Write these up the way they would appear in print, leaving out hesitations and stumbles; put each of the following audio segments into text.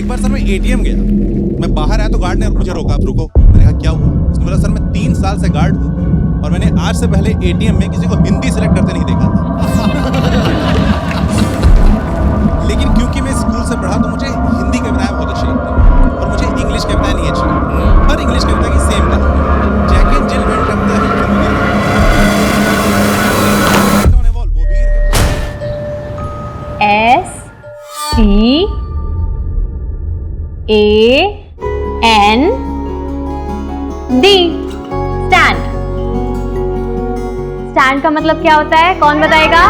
एक बार सर मैं एटीएम गया, मैं बाहर आया तो गार्ड ने मुझे रोका। आप रुको। मैंने कहा क्या हुआ? उसने बोला सर मैं 3 साल से गार्ड हूँ और मैंने आज से पहले एटीएम में किसी को हिंदी सिलेक्ट करते नहीं देखा था। लेकिन क्योंकि मैं स्कूल से पढ़ा तो मुझे हिंदी कविताएं बहुत अच्छी लगती हैं और मुझे इंग्लिश कविताएं नहीं अच्छी लगती। हर इंग्लिश कविता की सेम कहानी, Jack and Jill went up the hill. STAND। Stand. Stand का मतलब क्या होता है? कौन बताएगा?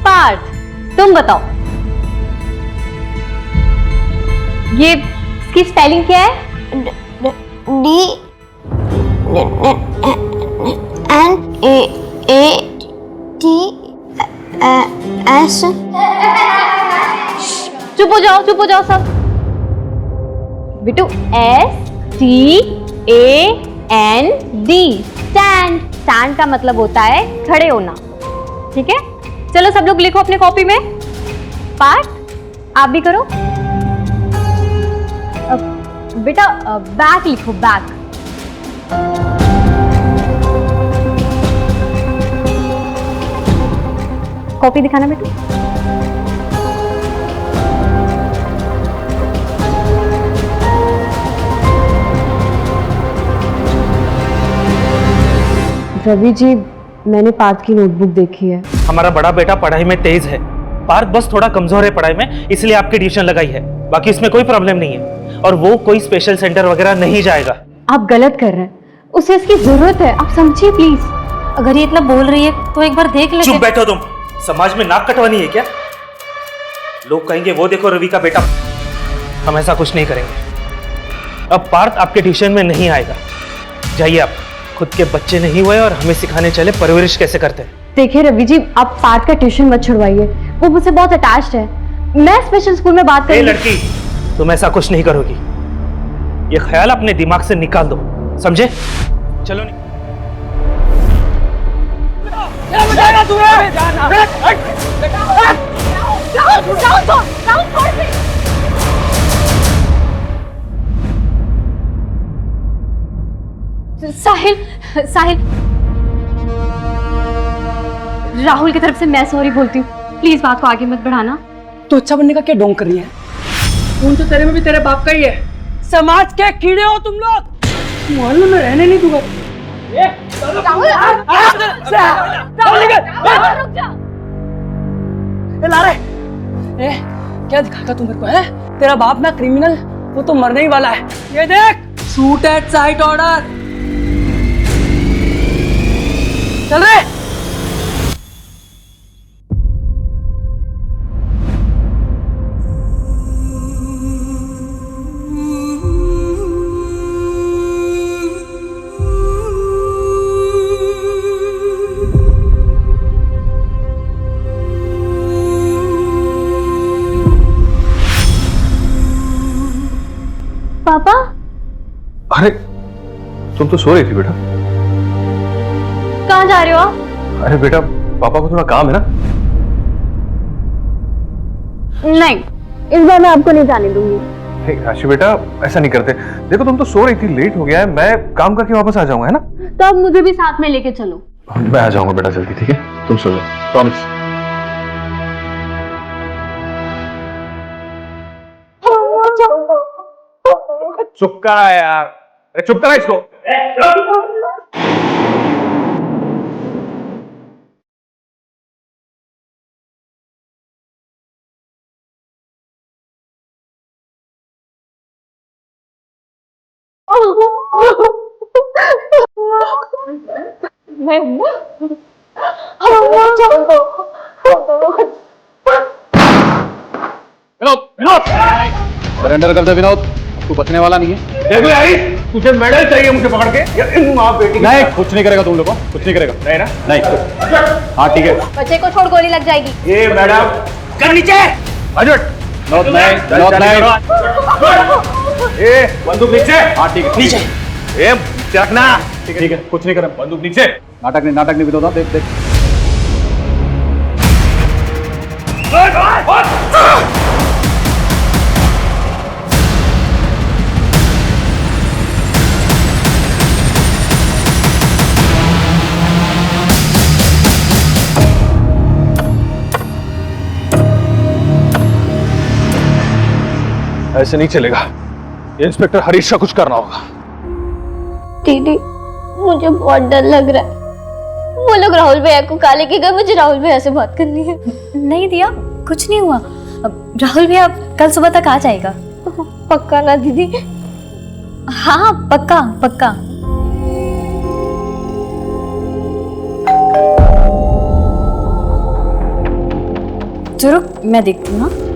पार्थ, तुम बताओ ये इसकी स्पेलिंग क्या है? D N A T S। चुप हो जाओ सब। बिटू STAND। स्टैंड। स्टैंड का मतलब होता है खड़े होना। ठीक है, चलो सब लोग लिखो अपने कॉपी में। पार्थ आप भी करो। बेटा बैक लिखो, बैक। कॉपी दिखाना बेटू। रवि जी, मैंने पार्थ की नोटबुक देखी है। हमारा बड़ा बेटा पढ़ाई में तेज है, पार्थ बस थोड़ा कमजोर है पढ़ाई में, इसलिए आपकी ट्यूशन लगाई है। बाकी इसमें कोई प्रॉब्लम नहीं है और वो कोई स्पेशल सेंटर वगैरह नहीं जाएगा। आप गलत कर रहे हैं, उसे इसकी जरूरत है, आप समझिए प्लीज। अगर ये इतना बोल रही है तो एक बार देख ले। चुप बैठो तुम, समाज में नाक कटवानी है क्या? लोग कहेंगे वो देखो रवि का बेटा। हम ऐसा कुछ नहीं करेंगे। अब पार्थ आपके ट्यूशन में नहीं आएगा, जाइए आप। खुद के बच्चे नहीं हुए और हमें सिखाने चले परवरिश कैसे करते हैं। देखिए रवि जी, आप पार्थ का ट्यूशन मत छुड़वाइए, वो मुझसे बहुत अटैच्ड है। मैं स्पेशल स्कूल में बात करूंगी। लड़की, तुम ऐसा कुछ नहीं करोगी, ये ख्याल अपने दिमाग से निकाल दो, समझे? चलो साहिल, राहुल की तरफ से मैं सॉरी बोलती हूँ। प्लीज बात को आगे मत बढ़ाना। तो अच्छा बनने का क्या ढोंग कर रही है? खून तो तेरे में भी तेरे बाप का ही है। समाज के कीड़े हो तुम लोग। मोहल्ले में रहने नहीं दूंगा। ला रहे क्या दिखाएगा तू मेरे को? है तेरा बाप ना क्रिमिनल, वो तो मरने ही वाला है। ये देख, शूट एट साइट ऑर्डर। चल रहे। पापा, अरे तुम तो सो रही थी बेटा। कहाँ जा रहे हो आप? अरे बेटा, पापा को थोड़ा काम है ना। नहीं, इस बार मैं आपको नहीं जाने दूंगी। नहीं राशि बेटा, ऐसा नहीं करते। देखो तुम तो सो रही थी, लेट हो गया है, मैं काम करके वापस आ जाऊंगा, है ना? तो अब मुझे भी साथ में लेके चलो। मैं आ जाऊंगा बेटा जल्दी, ठीक है? तुम सो जाओ, प्रॉमिस। चुप करा यार, अरे चुप करा इसको। सरेंडर कर दे विनोद, तू बचने वाला नहीं है। देखो यार, तुझे मेडल चाहिए मुझे पकड़ के? बेटी नहीं, कुछ नहीं करेगा तुम लोग को, कुछ नहीं करेगा। नहीं ना? नहीं। हाँ ठीक है। बच्चे को छोड़ गोली लग जाएगी। ये मैडम, कर नीचे। विनोद नहीं, विनोद नहीं। ए बंदूक नीचे। हाँ ठीक है नीचे। ए रखना। ठीक है कुछ नहीं करें। बंदूक नीचे। नाटक नहीं विनोदा, देख देख। ऐसे नहीं चलेगा, इंस्पेक्टर हरीश का कुछ करना होगा। दीदी मुझे बहुत डर लग रहा है। वो लोग राहुल भैया को काले के गए, मुझे राहुल भैया से बात करनी है। नहीं दिया, कुछ नहीं हुआ। अब राहुल भैया कल सुबह तक आ जाएगा। पक्का ना दीदी? हाँ पक्का पक्का। चलो मैं देखती हूँ।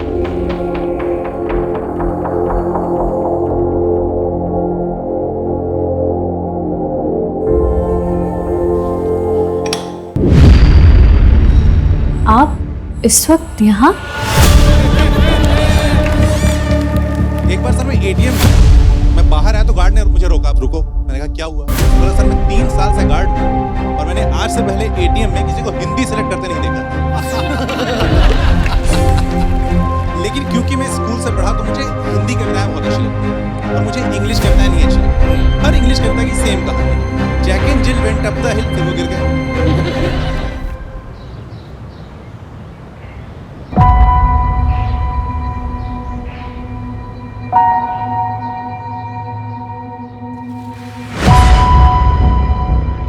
आप इस वक्त यहाँ? एक बार सर मैं एटीएम मैं बाहर आया तो गार्ड ने मुझे रोका। आप रुको। मैंने कहा क्या हुआ? बोला सर मैं 3 साल से गार्ड हूँ और मैंने आज से पहले एटीएम में किसी को हिंदी सेलेक्ट करते नहीं देखा। लेकिन क्योंकि मैं स्कूल से पढ़ा तो मुझे हिंदी कविताएं बहुत अच्छी लगती और मुझे इंग्लिश कविताएं नहीं अच्छी लगती। हर इंग्लिश कविता की सेम कहानी, Jack and Jill went up the hill, फिर वो गिर गए।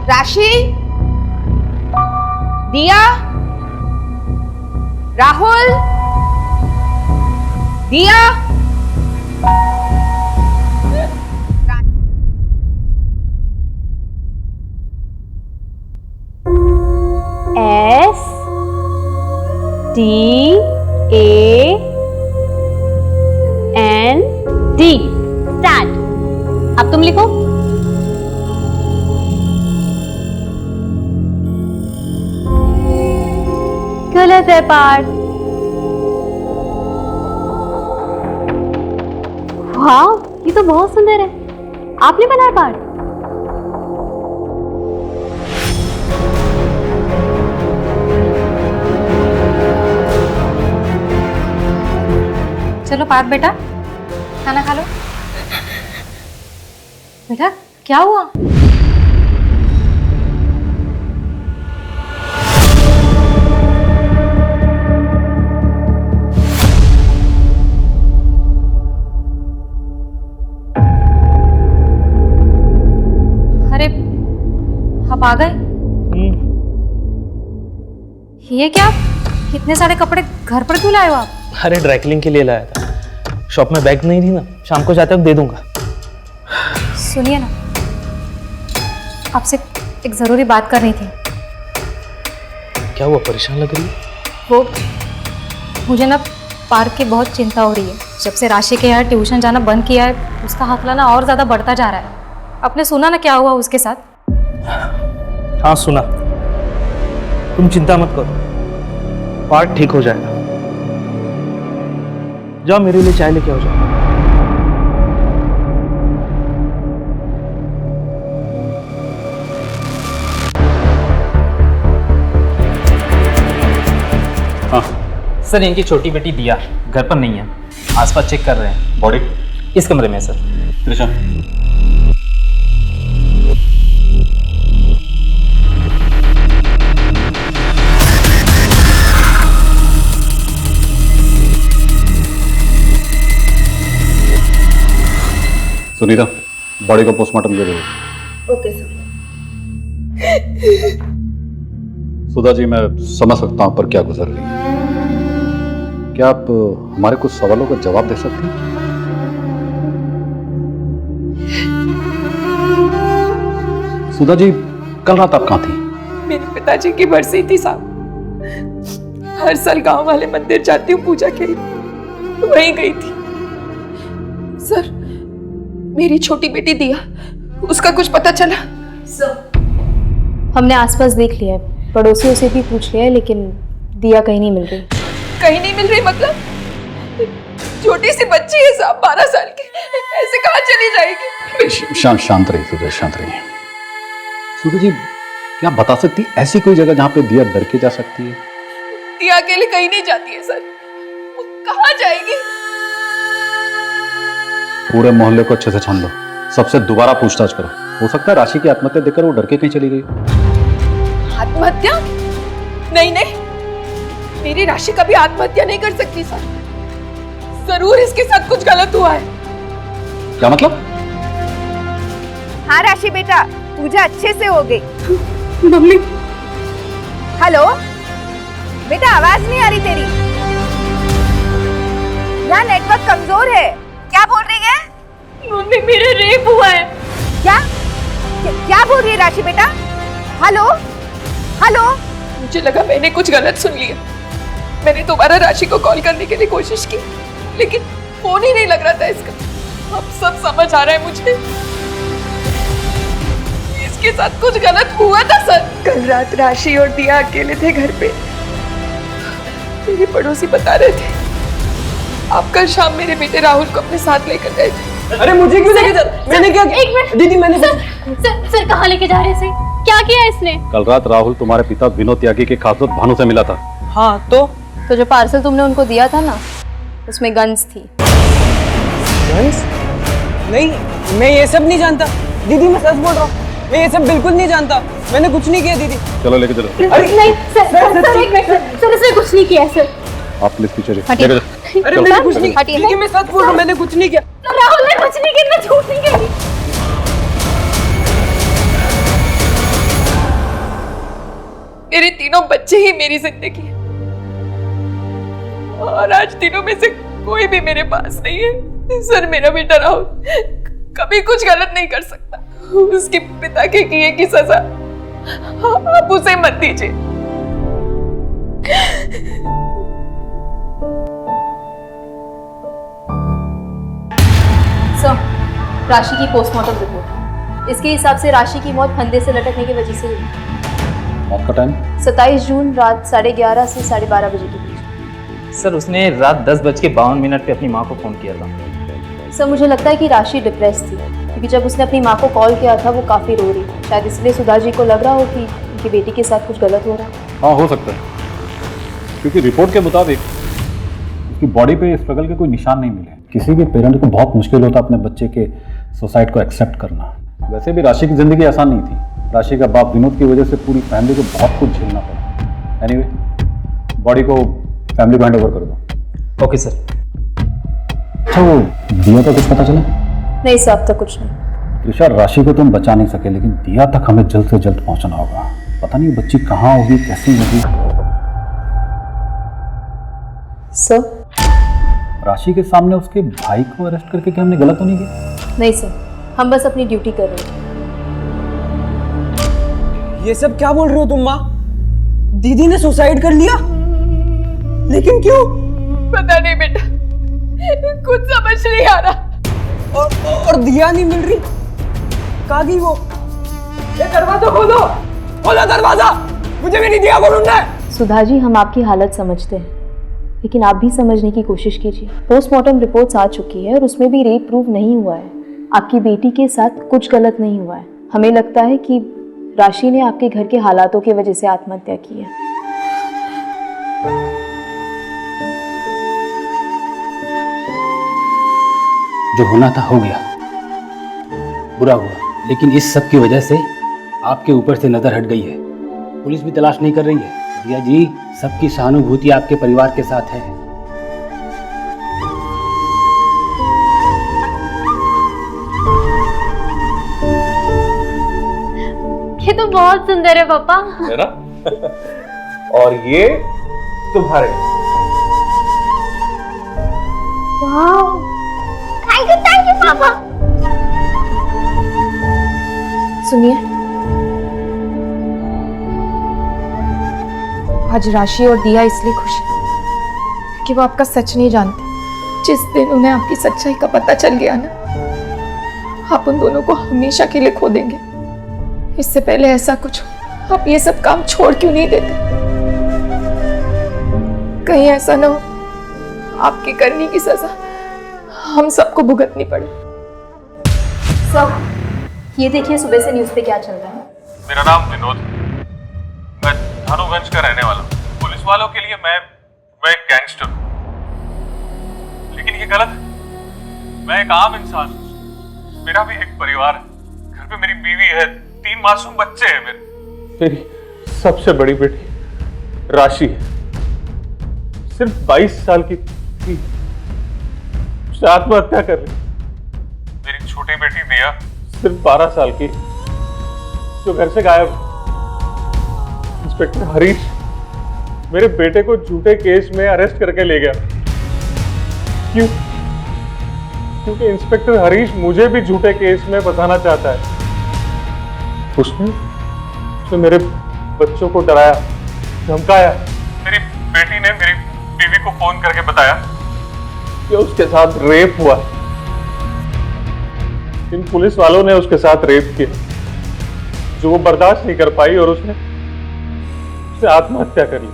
राशि, दिया, राहुल, दिया। STAND। स्टैंड। अब तुम लिखो। गलत है पार्थ। वाह, ये तो बहुत सुंदर है। आपने बनाया पार्थ? चलो पार्थ बेटा, खाना खा लो। बेटा क्या हुआ? आप आ गए? ये क्या, इतने सारे कपड़े घर पर क्यों लाए हो आप? अरे ड्राई क्लीनिंग के लिए लाया था। शॉप में बैग नहीं थी ना, शाम को जाते वक्त दे दूंगा। सुनिए ना, आपसे एक जरूरी बात करनी थी। क्या हुआ, परेशान लग रही है? वो मुझे ना पार्क की बहुत चिंता हो रही है। जब से राशि के यहाँ ट्यूशन जाना बंद किया है, उसका हौसला ना और ज्यादा बढ़ता जा रहा है। आपने सुना ना क्या हुआ उसके साथ? हाँ सुना। तुम चिंता मत करो, पार्ट ठीक हो जाएगा। जाओ मेरे लिए चाय लेके आओ। जाओ। हाँ सर, इनकी छोटी बेटी दिया घर पर नहीं है, आसपास चेक कर रहे हैं। बॉडी इस कमरे में सर। त्रिशा, सुनीता, बॉडी को पोस्टमार्टम दे दो। Okay sir. सुधा जी, मैं समझ सकता हूं पर क्या गुजर रही है। क्या आप हमारे कुछ सवालों का जवाब दे सकती हैं? सुधा जी, कल रात आप कहां थी? मेरे पिताजी की बरसी थी साहब। हर साल गांव वाले मंदिर जाती हूँ पूजा के लिए, वहीं गई थी। सर, मेरी छोटी बेटी दिया, उसका कुछ पता चला? हमने आसपास देख लिया है, पड़ोसियों से भी पूछ लिया है, लेकिन दिया कहीं नहीं मिल रही। कहीं नहीं मिल रही मतलब? छोटी सी बच्ची है साहब, 12 साल की, ऐसे कहाँ चली जाएगी? शांत रहिए सूरज, शांत रहिए। सूरज जी, क्या आप बता सकती ऐसी कोई जगह जहाँ पे दिया डर के जा सकती है? दिया अकेले कहीं नहीं जाती है सर, वो कहाँ जाएगी? पूरे मोहल्ले को अच्छे से छान लो, सबसे दोबारा पूछताछ करो। हो सकता है राशि की आत्महत्या देखकर वो डर के कहीं चली गई। आत्महत्या? नहीं नहीं, मेरी राशि कभी आत्महत्या नहीं कर सकती सर। जरूर इसके साथ कुछ गलत हुआ है। क्या मतलब? हाँ राशि बेटा, पूजा अच्छे से हो गई। मम्मी। हेलो बेटा, आवाज नहीं आ रही तेरी। यहाँ नेटवर्क कमजोर है। क्या बोल रही है? मम्मी मेरा रेप हुआ है। क्या बोल रही है राशि बेटा? Hello hello. मुझे लगा मैंने कुछ गलत सुन लिया। मैंने दोबारा राशि को कॉल करने के लिए कोशिश की, लेकिन फोन ही नहीं लग रहा था इसका। अब सब समझ आ रहा है मुझे, इसके साथ कुछ गलत हुआ था सर। कल रात राशि और दिया अकेले थे घर पे। मेरे पड़ोसी बता रहे थे आप कल शाम मेरे बेटे राहुल को अपने साथ लेकर गए थे। अरे मुझे क्यों लेके जा? मैंने क्या किया? एक मिनट दीदी, मैंने सर कहाँ लेके जा रहे हैं? क्या किया इसने? कल रात राहुल तुम्हारे पिता विनोद त्यागी के खास दोस्त भानु से मिला था। हाँ तो जो पार्सल तुमने उनको दिया था ना, उसमें गन्स थी। गन्स? नहीं, मैं ये सब नहीं जानता दीदी, मैं सच बोल रहा हूँ। मैं ये सब बिल्कुल नहीं जानता, मैंने कुछ नहीं किया दीदी। चलो लेके चलो। अरे नहीं सर, एक मिनट सर, इसने कुछ नहीं किया सर। आप प्लीज पीछे अरे मैंने कुछ नहीं किया दीदी, मैं सच बोल रहा हूँ, मैंने कुछ नहीं किया। राहुल ने कुछ नहीं किया, मैं झूठ नहीं कह रही। मेरे तीनों बच्चे ही मेरी जिंदगी है, और आज तीनों में से कोई भी मेरे पास नहीं है। सर मेरा बेटा राहुल कभी कुछ गलत नहीं कर सकता। उसके पिता के किए की सजा आप उसे मत दीजिए। सर, राशि की पोस्टमार्टम रिपोर्ट। इसके हिसाब से राशि की मौत फंदे से लटकने की वजह से हुई। मौत का टाइम 27 जून रात 11:30 से 12:30 बजे के बीच। सर उसने रात 10:52 पे अपनी माँ को फ़ोन किया था। सर मुझे लगता है कि राशि डिप्रेस थी, क्योंकि जब उसने अपनी माँ को कॉल किया था वो काफ़ी रो रही थी। शायद इसलिए सुधा जी को लग रहा हो कि उनकी बेटी के साथ कुछ गलत हो रहा है। हाँ हो सकता है, क्योंकि रिपोर्ट के मुताबिक उसकी बॉडी पे स्ट्रगल के कोई निशान नहीं मिले। किसी भी पेरेंट को बहुत मुश्किल होता अपने बच्चे के सुसाइड को एक्सेप्ट करना। वैसे भी राशि की जिंदगी आसान नहीं थी। राशि का बाप विनोद की वजह से पूरी फैमिली को बहुत कुछ झेलना पड़ा। एनीवे, बॉडी को फैमिली को हैंड ओवर कर दो। Okay sir. अच्छा, वो दिया का कुछ पता चला? नहीं सर, अब तक कुछ नहीं। त्रिशा, राशि को तुम बचा नहीं सके, लेकिन दिया तक हमें जल्द से जल्द पहुंचना होगा। पता नहीं बच्ची कहाँ होगी, कैसी होगी। सर, राशि के सामने उसके भाई को अरेस्ट करके क्या हमने गलत तो नहीं किया? नहीं सर, हम बस अपनी ड्यूटी कर रहे हैं। ये सब क्या बोल रहे हो तुम माँ? दीदी ने सुसाइड कर लिया? लेकिन क्यों? पता नहीं बेटा, कुछ समझ नहीं आ रहा। और दिया नहीं मिल रही, कहाँ गई वो? ये दरवाजा खोलो, खोलो दरवाजा, मुझे मेरी दिया को ढूंढना है। सुधा जी, हम आपकी हालत समझते हैं, लेकिन आप भी समझने की कोशिश कीजिए। पोस्टमार्टम रिपोर्ट्स आ चुकी है और उसमें भी रेप प्रूव नहीं हुआ है। आपकी बेटी के साथ कुछ गलत नहीं हुआ है। हमें लगता है कि राशि ने आपके घर के हालातों की वजह से आत्महत्या की है। जो होना था हो गया, बुरा हुआ, लेकिन इस सब की वजह से आपके ऊपर से नजर हट गई है। पुलिस भी तलाश नहीं कर रही है। दिया जी, सबकी सहानुभूति आपके परिवार के साथ है। ये तो बहुत सुंदर है पापा। है ना? और ये तुम्हारे। वाह, थैंक यू पापा। सुनिए, आज राशि और दिया इसलिए खुश है कि वो आपका सच नहीं जानते। जिस दिन उन्हें आपकी सच्चाई का पता चल गया ना, आप उन दोनों को हमेशा के लिए खो देंगे। इससे पहले ऐसा कुछ हो, आप ये सब काम छोड़ क्यों नहीं देते? कहीं ऐसा ना हो आपकी करनी की सजा हम सबको भुगतनी पड़ी। सब ये देखिए सुबह से न्यूज़ पे क्या चल रहा है। मेरा नाम विनोद, मैं धानुगंज का रहने वाला हूँ। पुलिस वालों के लिए मैं एक गैंगस्टर हूँ, लेकिन ये गलत है। मैं एक आम इंसान हूँ, मेरा भी एक परिवार है, घर पे मेरी बीवी है, 3 मासूम बच्चे हैं मेरी सबसे बड़ी बेटी राशि है, सिर्फ 22 साल की थी, उसने आत्महत्या कर ली। मेरी छोटी बेटी दिया सिर्फ 12 साल की, जो घर से गायब। इंस्पेक्टर हरीश मेरे बेटे को झूठे केस में अरेस्ट करके ले गया। क्यों? क्योंकि इंस्पेक्टर हरीश मुझे भी झूठे केस में फंसाना चाहता है। उसने मेरे बच्चों को डराया, धमकाया। मेरी बेटी ने मेरी बीवी को फोन करके बताया कि उसके साथ रेप हुआ। इन पुलिस वालों ने उसके साथ रेप किया, जो वो बर्दाश्त नहीं कर पाई और उसने आत्महत्या कर ली।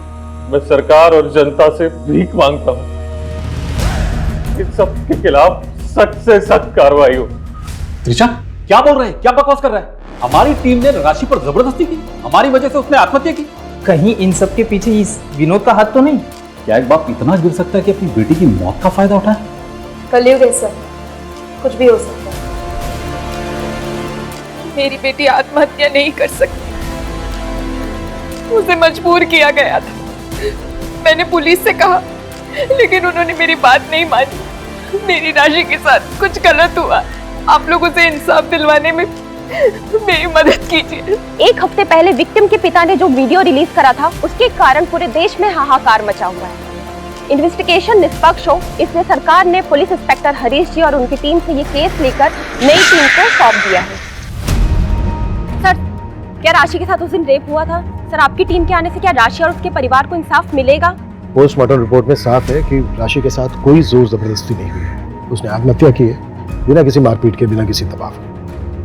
मैं सरकार और जनता से भीख मांगता हूं, इन सब के खिलाफ सख्त से सख्त कार्रवाई हो। त्रिशा, क्या बोल रहे हैं? क्या बकवास कर रहा है? हमारी टीम ने राशि पर जबरदस्ती की, हमारी वजह से उसने आत्महत्या की। कहीं इन सब के पीछे इस विनोद का हाथ तो नहीं? क्या एक बाप इतना गिर सकता है कि अपनी बेटी की मौत का फायदा उठाए? कलयुग है सर, कुछ भी हो सकता है। मेरी बेटी आत्महत्या नहीं कर सकती, उसे मजबूर किया गया था। मैंने पुलिस से कहा, लेकिन उन्होंने मेरी बात नहीं मानी। मेरी राशि के साथ कुछ गलत हुआ, आप लोग उसे इंसाफ दिलवाने में मेरी मदद कीजिए। 1 हफ्ते पहले विक्टिम के पिता ने जो वीडियो रिलीज करा था, उसके कारण पूरे देश में हाहाकार मचा हुआ है। इन्वेस्टिगेशन निष्पक्ष हो, इसलिए सरकार ने पुलिस इंस्पेक्टर हरीश जी और उनकी टीम से ये केस लेकर नई टीम को सौंप दिया है। सर, क्या राशि के साथ उस दिन रेप हुआ था? सर, आपकी टीम के आने से क्या राशि और उसके परिवार को इंसाफ मिलेगा? पोस्टमार्टम रिपोर्ट में साफ है कि राशि के साथ कोई जोर जबरदस्ती नहीं हुई है। उसने आत्महत्या की है, बिना किसी मारपीट के, बिना किसी दबाव के।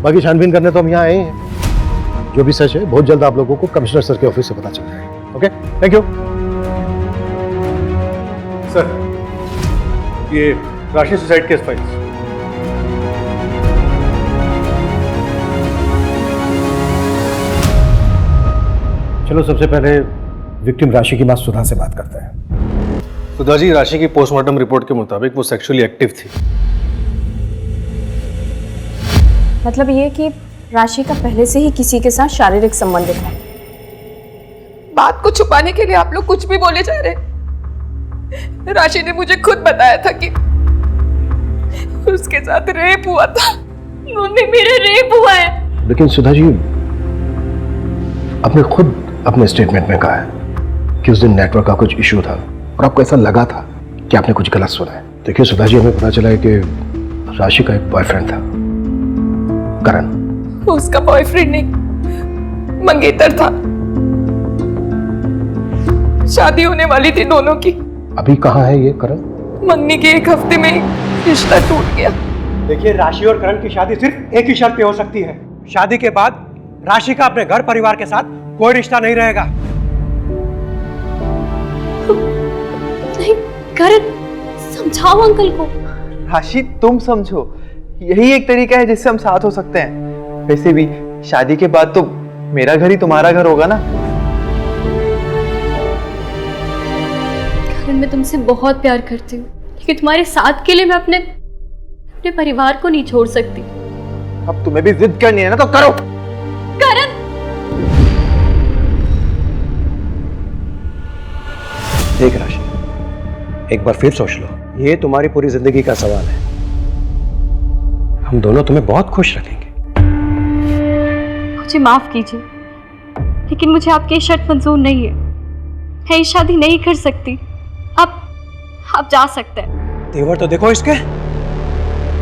बाकी छानबीन करने तो हम यहाँ आए हैं। जो भी सच है बहुत जल्द आप लोगों को कमिश्नर सर के ऑफिस से पता चल जाएगा। Okay, thank you sir. ये राशि सुसाइड केस फाइल्स। चलो सबसे पहले विक्टिम राशि की मां सुधा से बात करते हैं। सुधा जी, राशि की पोस्टमार्टम रिपोर्ट के मुताबिक वो सेक्सुअली एक्टिव थी। मतलब ये कि राशि का पहले से ही किसी के साथ शारीरिक संबंध था। बात को छुपाने के लिए आप लोग कुछ भी बोले जा रहे। राशि ने मुझे खुद बताया था कि उसके साथ रेप हुआ था। मम्मी, मेरे रेप हुआ है। लेकिन सुधा जी, आपने खुद अपने स्टेटमेंट में कहा है कि उस दिन नेटवर्क का कुछ इशू था और आपको ऐसा लगा था कि आपने कुछ गलत सुना है। देखिए सुधा जी, हमें पता चला है कि राशि का एक बॉयफ्रेंड था, करण। उसका बॉयफ्रेंड नहीं, मंगेतर था। शादी होने वाली थी दोनों की। अभी कहाँ है ये करण? मंगनी के 1 हफ्ते में रिश्ता टूट गया। देखिए, राशि और करण की शादी सिर्फ एक ही शर्त पे हो सकती है। शादी के बाद राशि का अपने घर परिवार के साथ कोई रिश्ता नहीं रहेगा। नहीं, करण, समझाओ अंकल को। राशि, तुम समझो, यही एक तरीका है जिससे हम साथ हो सकते हैं। वैसे भी शादी के बाद तो मेरा घर ही तुम्हारा घर होगा ना। करण, मैं तुमसे बहुत प्यार करती हूँ, लेकिन तुम्हारे साथ के लिए मैं अपने परिवार को नहीं छोड़ सकती। अब तुम्हें भी जिद करनी है ना, तो करो। करण, देख राशि, एक बार फिर सोच लो, ये तुम्हारी पूरी जिंदगी का सवाल है। हम दोनों तुम्हें बहुत खुश रखेंगे। मुझे माफ कीजिए, लेकिन मुझे आपकी शर्त मंजूर नहीं है। मैं ये शादी नहीं कर सकती। आप जा सकते हैं। तेवर तो देखो इसके।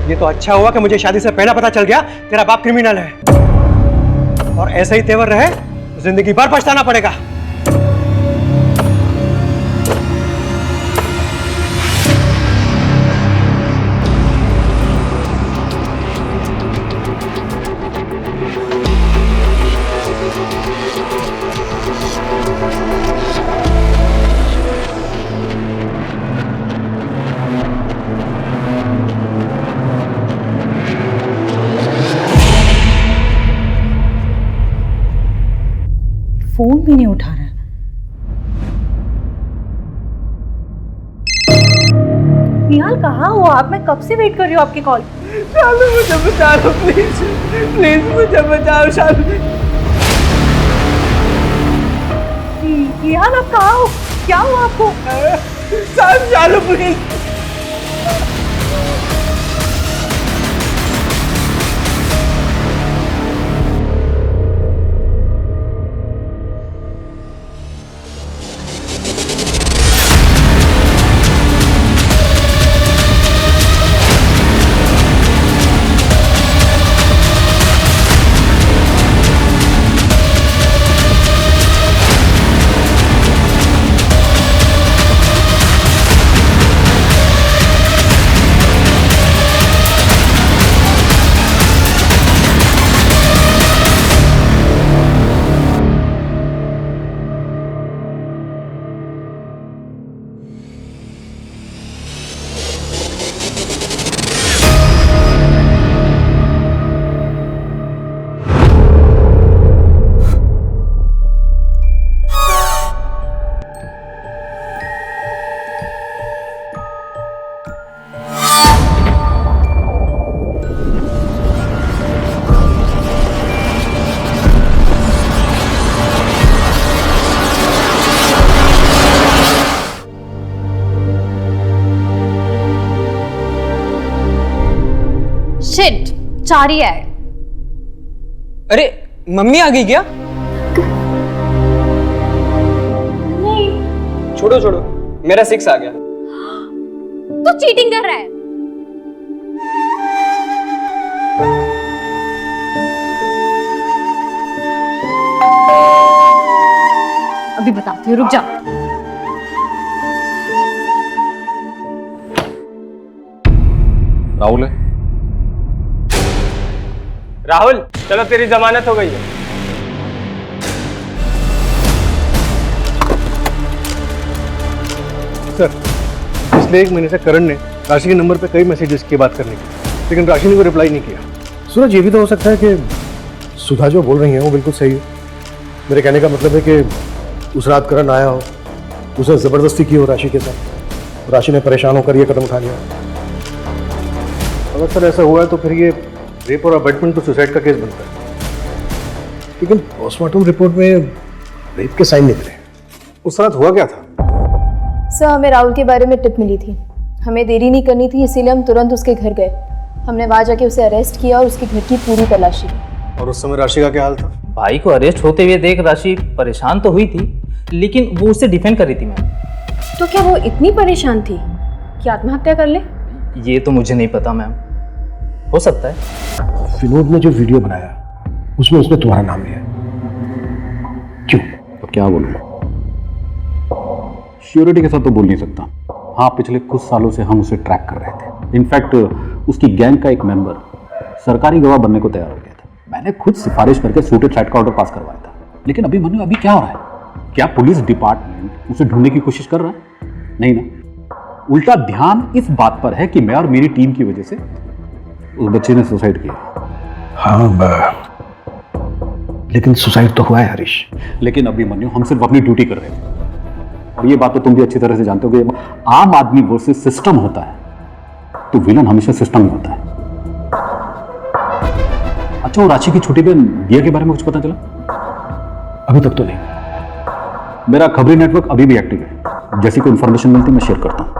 ये तो अच्छा हुआ कि मुझे शादी से पहले पता चल गया तेरा बाप क्रिमिनल है, और ऐसे ही तेवर रहे तो जिंदगी भर पछताना पड़ेगा। निहाल कहाँ हो आप? मैं कब से वेट कर रही हूँ आपकी कॉल। शालू मुझे बचा लो प्लीज, प्लीज मुझे बचाओ शालू। निहाल आप कहाँ हो? क्या हुआ आपको? शालू प्लीज। शिट, चारी है। अरे मम्मी आ गई क्या? नहीं। छोड़ो छोड़ो, मेरा 6 आ गया। तू चीटिंग कर रहा है। अभी बताती हूँ, रुक जा। राहुल है? राहुल चलो, तेरी जमानत हो गई है। सर, पिछले 1 महीने से करण ने राशि के नंबर पे कई मैसेजेस किए बात करने की, लेकिन राशि ने कोई रिप्लाई नहीं किया। सूरज, ये भी तो हो सकता है कि सुधा जो बोल रही है वो बिल्कुल सही है। मेरे कहने का मतलब है कि उस रात करण आया हो, उसने ज़बरदस्ती की हो राशि के साथ, राशि ने परेशान होकर ये कदम उठा लिया। अगर सर ऐसा हुआ है तो फिर ये रेप और अबैटमेंट तो सुसाइड का केस बनता है, लेकिन पोस्टमार्टम रिपोर्ट में रेप के साइन निकले। उस रात हुआ क्या था? सर, हमें राहुल के बारे में टिप मिली थी, हमें देरी नहीं करनी थी, इसीलिए हम तुरंत उसके घर गए। हमने वहाँ जाके उसे अरेस्ट किया और उसके घर की पूरी तलाशी की। और उस समय राशि का क्या हाल था? भाई को अरेस्ट होते हुए देख राशि परेशान तो हुई थी, लेकिन वो उसे डिफेंड कर रही थी मैम। तो क्या वो इतनी परेशान थी कि आत्महत्या कर ले? ये तो मुझे नहीं पता मैम, हो सकता है। विनोद ने जो वीडियो बनाया उसमें उसने तुम्हारा नाम लिया, क्यों? तो क्या बोलूँ, श्योरिटी के साथ तो बोल नहीं सकता। हाँ, पिछले कुछ सालों से हम उसे ट्रैक कर रहे थे। इनफैक्ट उसकी गैंग का एक मेंबर सरकारी गवाह बनने को तैयार हो गया था। मैंने खुद सिफारिश करके सूटेड फ्लैट का ऑर्डर पास करवाया था। लेकिन अभी क्या हो रहा है? क्या पुलिस डिपार्टमेंट उसे ढूंढने की कोशिश कर रहा है? नहीं ना, उल्टा ध्यान इस बात पर है कि मैं और मेरी टीम की वजह से उस बच्चे ने सुसाइड किया। हाँ, लेकिन सुसाइड तो हुआ है हरीश। लेकिन अभिमन्यु, हम सिर्फ अपनी ड्यूटी कर रहे थे, और ये बात तो तुम भी अच्छी तरह से जानते हो कि आम आदमी वर्सेस सिस्टम होता है तो विलन हमेशा सिस्टम में होता है। अच्छा, वो राशि की छोटी बहन दिया के बारे में कुछ पता चला? अभी तक तो नहीं। मेरा खबरी नेटवर्क अभी भी एक्टिव है, जैसी कोई इन्फॉर्मेशन मिलती है मैं शेयर करता हूँ।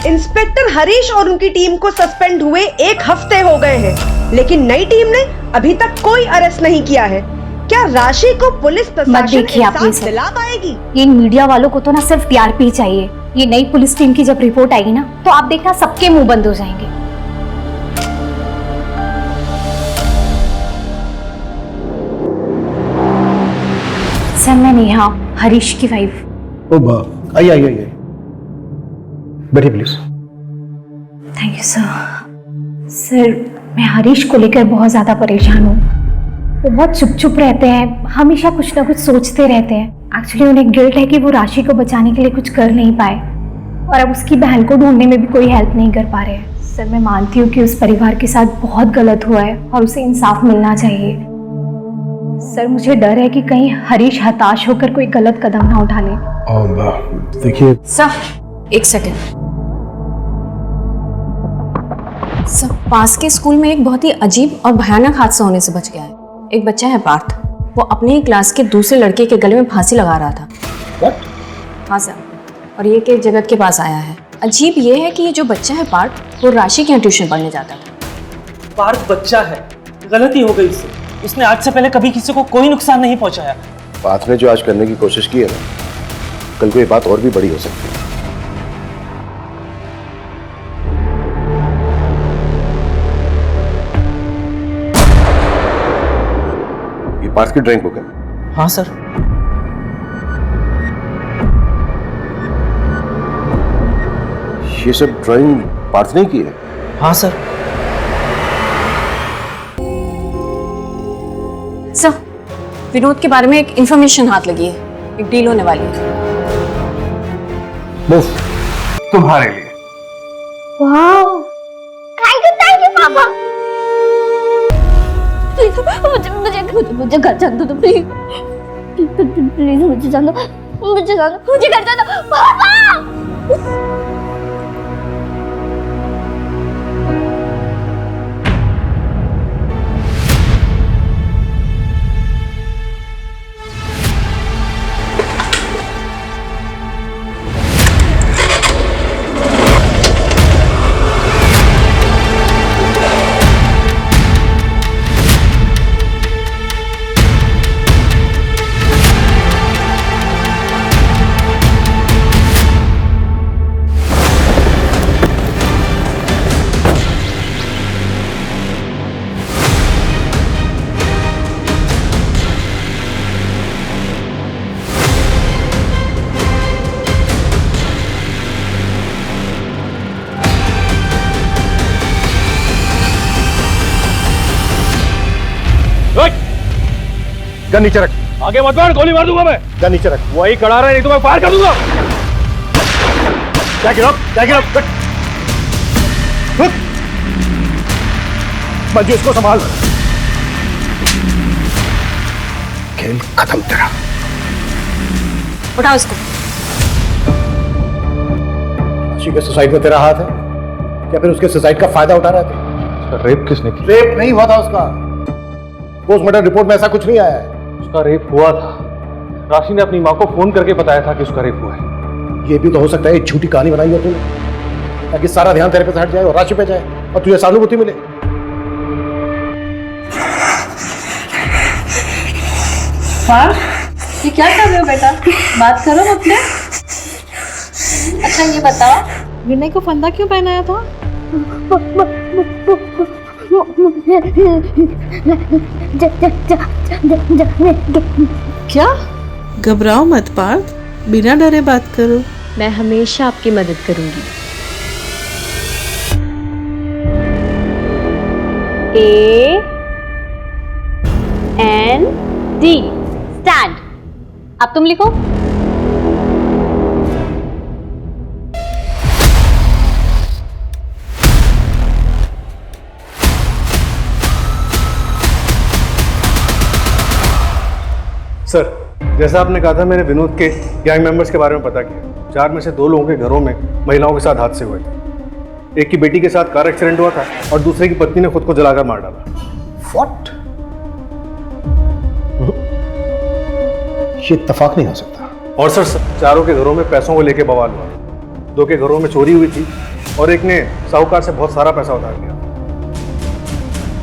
इंस्पेक्टर हरीश और उनकी टीम को सस्पेंड हुए 1 हफ्ते हो गए हैं, लेकिन नई टीम ने अभी तक कोई अरेस्ट नहीं किया है। क्या राशि को पुलिस प्रशासन इंसाफ दिला पाएगी? इन मीडिया वालों को तो ना सिर्फ टीआरपी चाहिए। ये नई पुलिस टीम की जब रिपोर्ट आएगी ना, तो आप देखना सबके मुंह बंद हो जाएंगे। सर, मैं नेहा, हरीश की वाइफ। आइए बैठिए please. Thank you sir. Sir, मैं हरीश को लेकर बहुत ज़्यादा परेशान हूँ। वो बहुत चुप रहते हैं, हमेशा कुछ ना कुछ सोचते रहते हैं। एक्चुअली उन्हें गिल्ट है कि वो राशि को बचाने के लिए कुछ कर नहीं पाए, और अब उसकी बहन को ढूंढने में भी कोई हेल्प नहीं कर पा रहे हैं। सर, मैं मानती हूँ कि उस परिवार के साथ बहुत गलत हुआ है और उसे इंसाफ मिलना चाहिए। सर, मुझे डर है कि कहीं हरीश हताश होकर कोई गलत कदम ना उठा ले। देखिए सर, 1 सेकंड। सब पास के स्कूल में एक बहुत ही अजीब और भयानक हादसा होने से बच गया है। एक बच्चा है पार्थ, वो अपने ही क्लास के दूसरे लड़के के गले में फांसी लगा रहा था। What? हाँ सर, और ये केस जगत के पास आया है। अजीब ये है कि ये जो बच्चा है पार्थ, वो राशि के यहाँ ट्यूशन पढ़ने जाता था। पार्थ बच्चा है, गलती हो गई इससे। उसने आज से पहले कभी किसी को कोई नुकसान नहीं पहुंचाया। पार्थ ने जो आज करने की कोशिश की है ना, कल को ये बात और भी बड़ी हो सकती है। ये पार्थ की ड्राइंग बुक है? हाँ सर। ये सब ड्राइंग पार्थ ने की है? हाँ सर। सर, विनोद के बारे में एक इंफॉर्मेशन हाथ लगी है, एक डील होने वाली है। बस तुम्हारे लिए। वाह, थैंक यू पापा। मुझे घर जाने दो प्लीज, प्लीज मुझे जाने दो, मुझे घर जाने दो पापा। गन नीचे रख। आगे मत बढ़, गोली मार दूंगा मैं। गन नीचे रख। वही खड़ा रहा, नहीं तो मैं फायर कर दूंगा। मंजू, इसको संभाल। खेल खत्म तेरा। उठाओ इसको। राशि के सुसाइड में तेरा हाथ है क्या? फिर उसके सुसाइड का फायदा उठा रहे थे? उसका रेप किसने किया? रेप नहीं हुआ था उसका। पोस्टमार्टम रिपोर्ट में ऐसा कुछ नहीं आया है। उसका रेप हुआ था। राशि ने अपनी माँ को फोन करके बताया था कि उसका रेप हुआ है। ये भी तो हो सकता है एक झूठी कहानी बनाई हो तूने, ताकि सारा ध्यान तेरे पे से हट जाए और राशि पे जाए और तुझे सहानुभूति मिले। ये क्या कर रहे हो बेटा? बात करो अपने। अच्छा ये बताओ, विनय को फंदा क्यों पहनाया था? क्या? घबराओ मत पार्थ, बिना डरे बात करो। मैं हमेशा आपकी मदद करूंगी। AND stand. अब तुम लिखो। सर, जैसा आपने कहा था, मैंने विनोद के गैंग मेंबर्स के बारे में पता किया। 4 में से 2 लोगों के घरों में महिलाओं के साथ हादसे हुए थे। एक की बेटी के साथ कार एक्सीडेंट हुआ था और दूसरे की पत्नी ने खुद को जलाकर मार डाला। What? ये इत्तेफाक नहीं हो सकता। और सर, चारों के घरों में पैसों को लेके बवाल हुआ। 2 के घरों में चोरी हुई थी और एक ने साहूकार से बहुत सारा पैसा उधार लिया।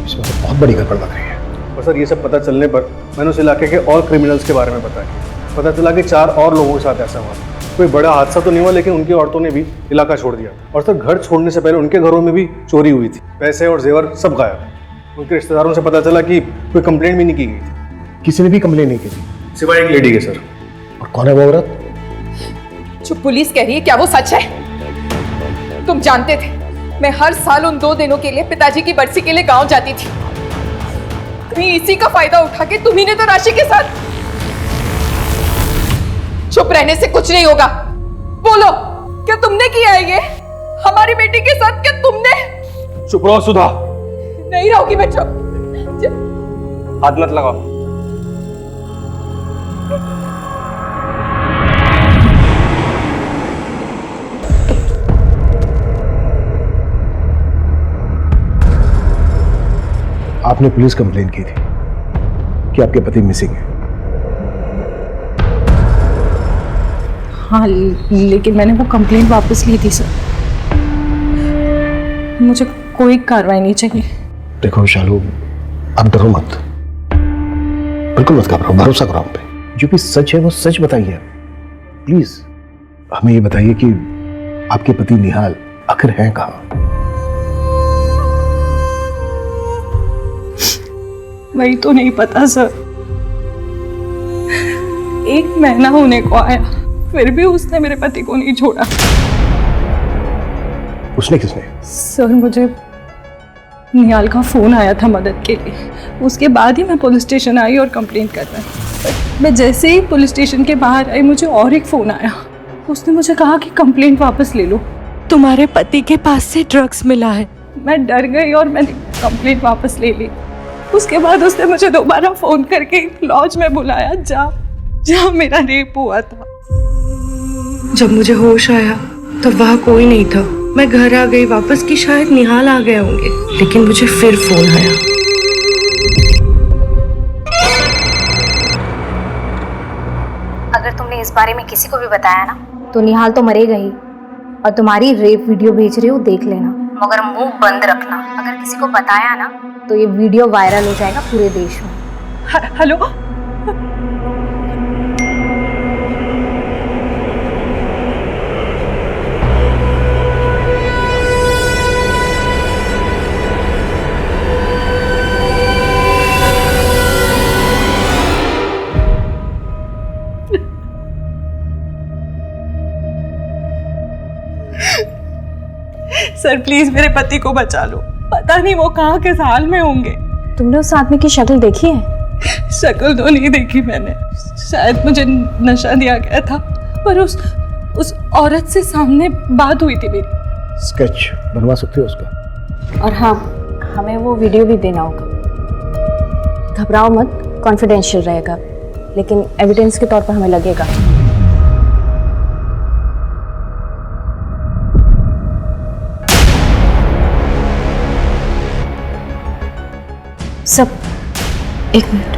इसमें तो बहुत बड़ी गड़बड़ लग रही है। और सर, ये सब पता चलने पर मैंने उस इलाके के और क्रिमिनल्स के बारे में बताया। पता चला कि 4 और लोगों के साथ ऐसा हुआ। कोई बड़ा हादसा तो नहीं हुआ, लेकिन उनकी औरतों ने भी इलाका छोड़ दिया। और सर, घर छोड़ने से पहले उनके घरों में भी चोरी हुई थी। पैसे और जेवर सब गायब। उनके रिश्तेदारों से पता चला कि कोई कंप्लेंट भी नहीं की गई थी। किसी ने भी कंप्लेंट नहीं की थी सिवाय एक लेडी के सर। और कौन है वो औरत? जो पुलिस कह रही है, क्या वो सच है? तुम जानते थे मैं हर साल उन 2 दिनों के लिए पिताजी की बरसी के लिए गांव जाती थी। कहीं इसी का फायदा उठा के तुम्ही ने तो राशि के साथ। चुप रहने से कुछ नहीं होगा, बोलो, क्या तुमने किया है ये हमारी बेटी के साथ? क्या तुमने? चुप रहो सुधा। नहीं रहोगी मैं चुप। हाथ मत लगाओ। आपने पुलिस कंप्लेन की थी कि आपके पति मिसिंग है। हाँ, लेकिन मैंने वो कंप्लेंट वापस ली थी सर। मुझे कोई कार्रवाई नहीं चाहिए। देखो शालू, आप डरो मत, बिल्कुल मत घबराओ, भरोसा करो हम पे। जो भी सच है वो सच बताइए प्लीज। हमें ये बताइए कि आपके पति निहाल आखिर हैं कहाँ? वही तो नहीं पता सर। 1 महीना होने को आया, फिर भी उसने मेरे पति को नहीं छोड़ा। उसने किसने? सर, मुझे निहाल का फोन आया था मदद के लिए। उसके बाद ही मैं पुलिस स्टेशन आई और कंप्लेंट कर रहा। मैं जैसे ही पुलिस स्टेशन के बाहर आई, मुझे और एक फोन आया। उसने मुझे कहा कि कंप्लेंट वापस ले लो, तुम्हारे पति के पास से ड्रग्स मिला है। मैं डर गई और मैंने कंप्लेंट वापस ले ली। उसके बाद उसने मुझे दोबारा फोन करके लॉज में बुलाया, जहाँ मेरा रेप हुआ था। जब मुझे होश आया तब वहाँ कोई नहीं था। मैं घर आ गई वापस कि शायद निहाल आ गए होंगे, लेकिन मुझे फिर फोन आया। अगर तुमने इस बारे में किसी को भी बताया ना, तो निहाल तो मरेगा ही। और तुम्हारी रेप वीडियो भेज रही हो, देख लेना, मगर मुंह बंद रखना। अगर किसी को बताया ना तो ये वीडियो वायरल हो जाएगा पूरे देश में। हेलो, सर प्लीज मेरे पति को बचा लो। पता नहीं वो कहाँ किस हाल में होंगे। तुमने उस आदमी की शक्ल देखी है? शक्ल तो नहीं देखी मैंने, शायद मुझे नशा दिया गया था, पर उस औरत से सामने बात हुई थी मेरी। स्केच बनवा सकते हो उसका? और हाँ, हमें वो वीडियो भी देना होगा। घबराओ मत, कॉन्फिडेंशियल रहेगा, लेकिन एविडेंस के तौर पर हमें लगेगा। सब, एक मिनट,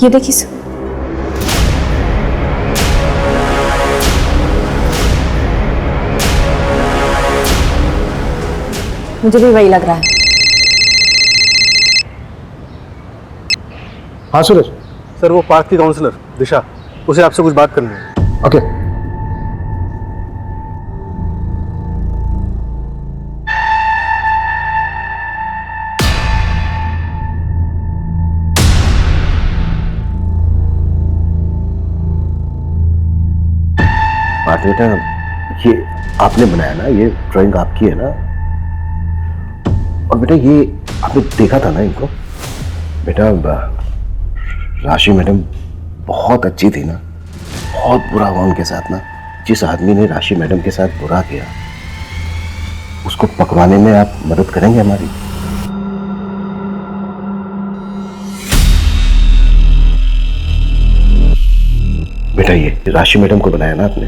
ये देखिए सब। मुझे भी वही लग रहा है। हाँ सूरज। सर, वो पार्क की काउंसलर दिशा, उसे आपसे कुछ बात करनी है। ओके। बेटा, ये आपने बनाया ना, ये ड्राइंग आपकी है ना? और बेटा ये आपने देखा था ना इनको? बेटा राशि मैडम बहुत अच्छी थी ना, बहुत बुरा हुआ उनके साथ ना। जिस आदमी ने राशि मैडम के साथ बुरा किया, उसको पकड़वाने में आप मदद करेंगे हमारी? बेटा ये राशि मैडम को बनाया ना आपने?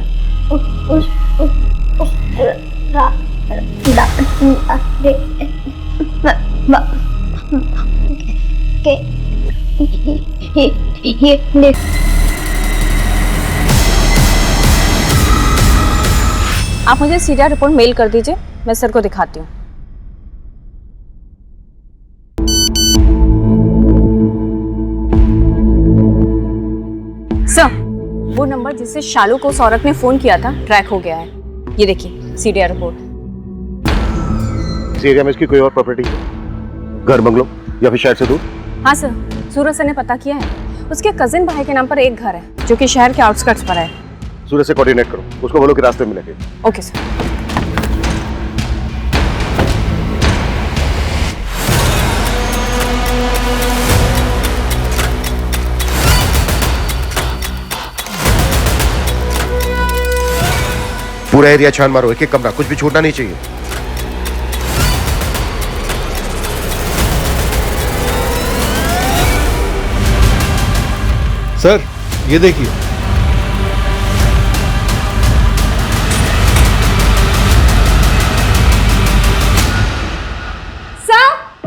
आप मुझे सीधा रिपोर्ट मेल कर दीजिए, मैं सर को दिखाती हूँ। सर, वो नंबर जिससे शालू को उस औरत ने फोन किया था ट्रैक हो गया है। ये देखिए सीडीआर रिपोर्ट। इस एरिया में इसकी कोई और प्रॉपर्टी है? घर, बंगलो या फिर शहर से दूर? हाँ सर, सूरज सर ने पता किया है। उसके कजिन भाई के नाम पर एक घर है जो कि शहर के आउटस्कर्ट्स पर है। सूरज से कोऑर्डिनेट करो, उसको बोलो कि रास्ते में मिलेंगे। Okay sir. पूरा एरिया छान मारो, एक एक कमरा, कुछ भी छूटना नहीं चाहिए। सर ये देखिए, सर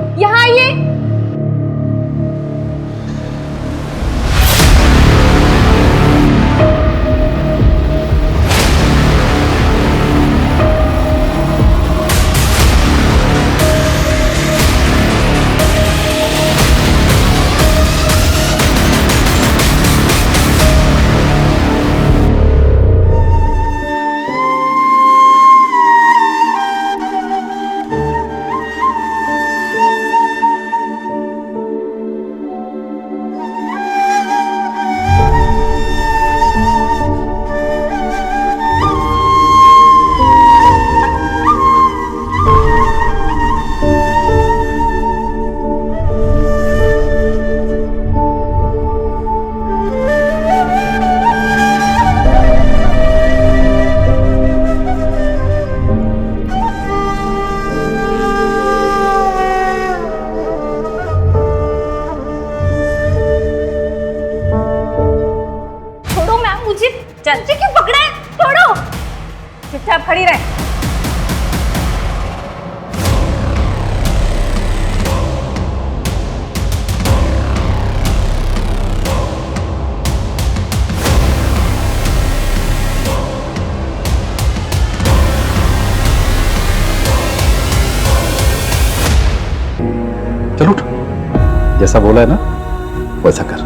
मुझे चाचा क्यों पकड़ा है? छोड़ो, चुपचाप खड़ी रहे। चलो उठ, जैसा बोला है ना वैसा कर।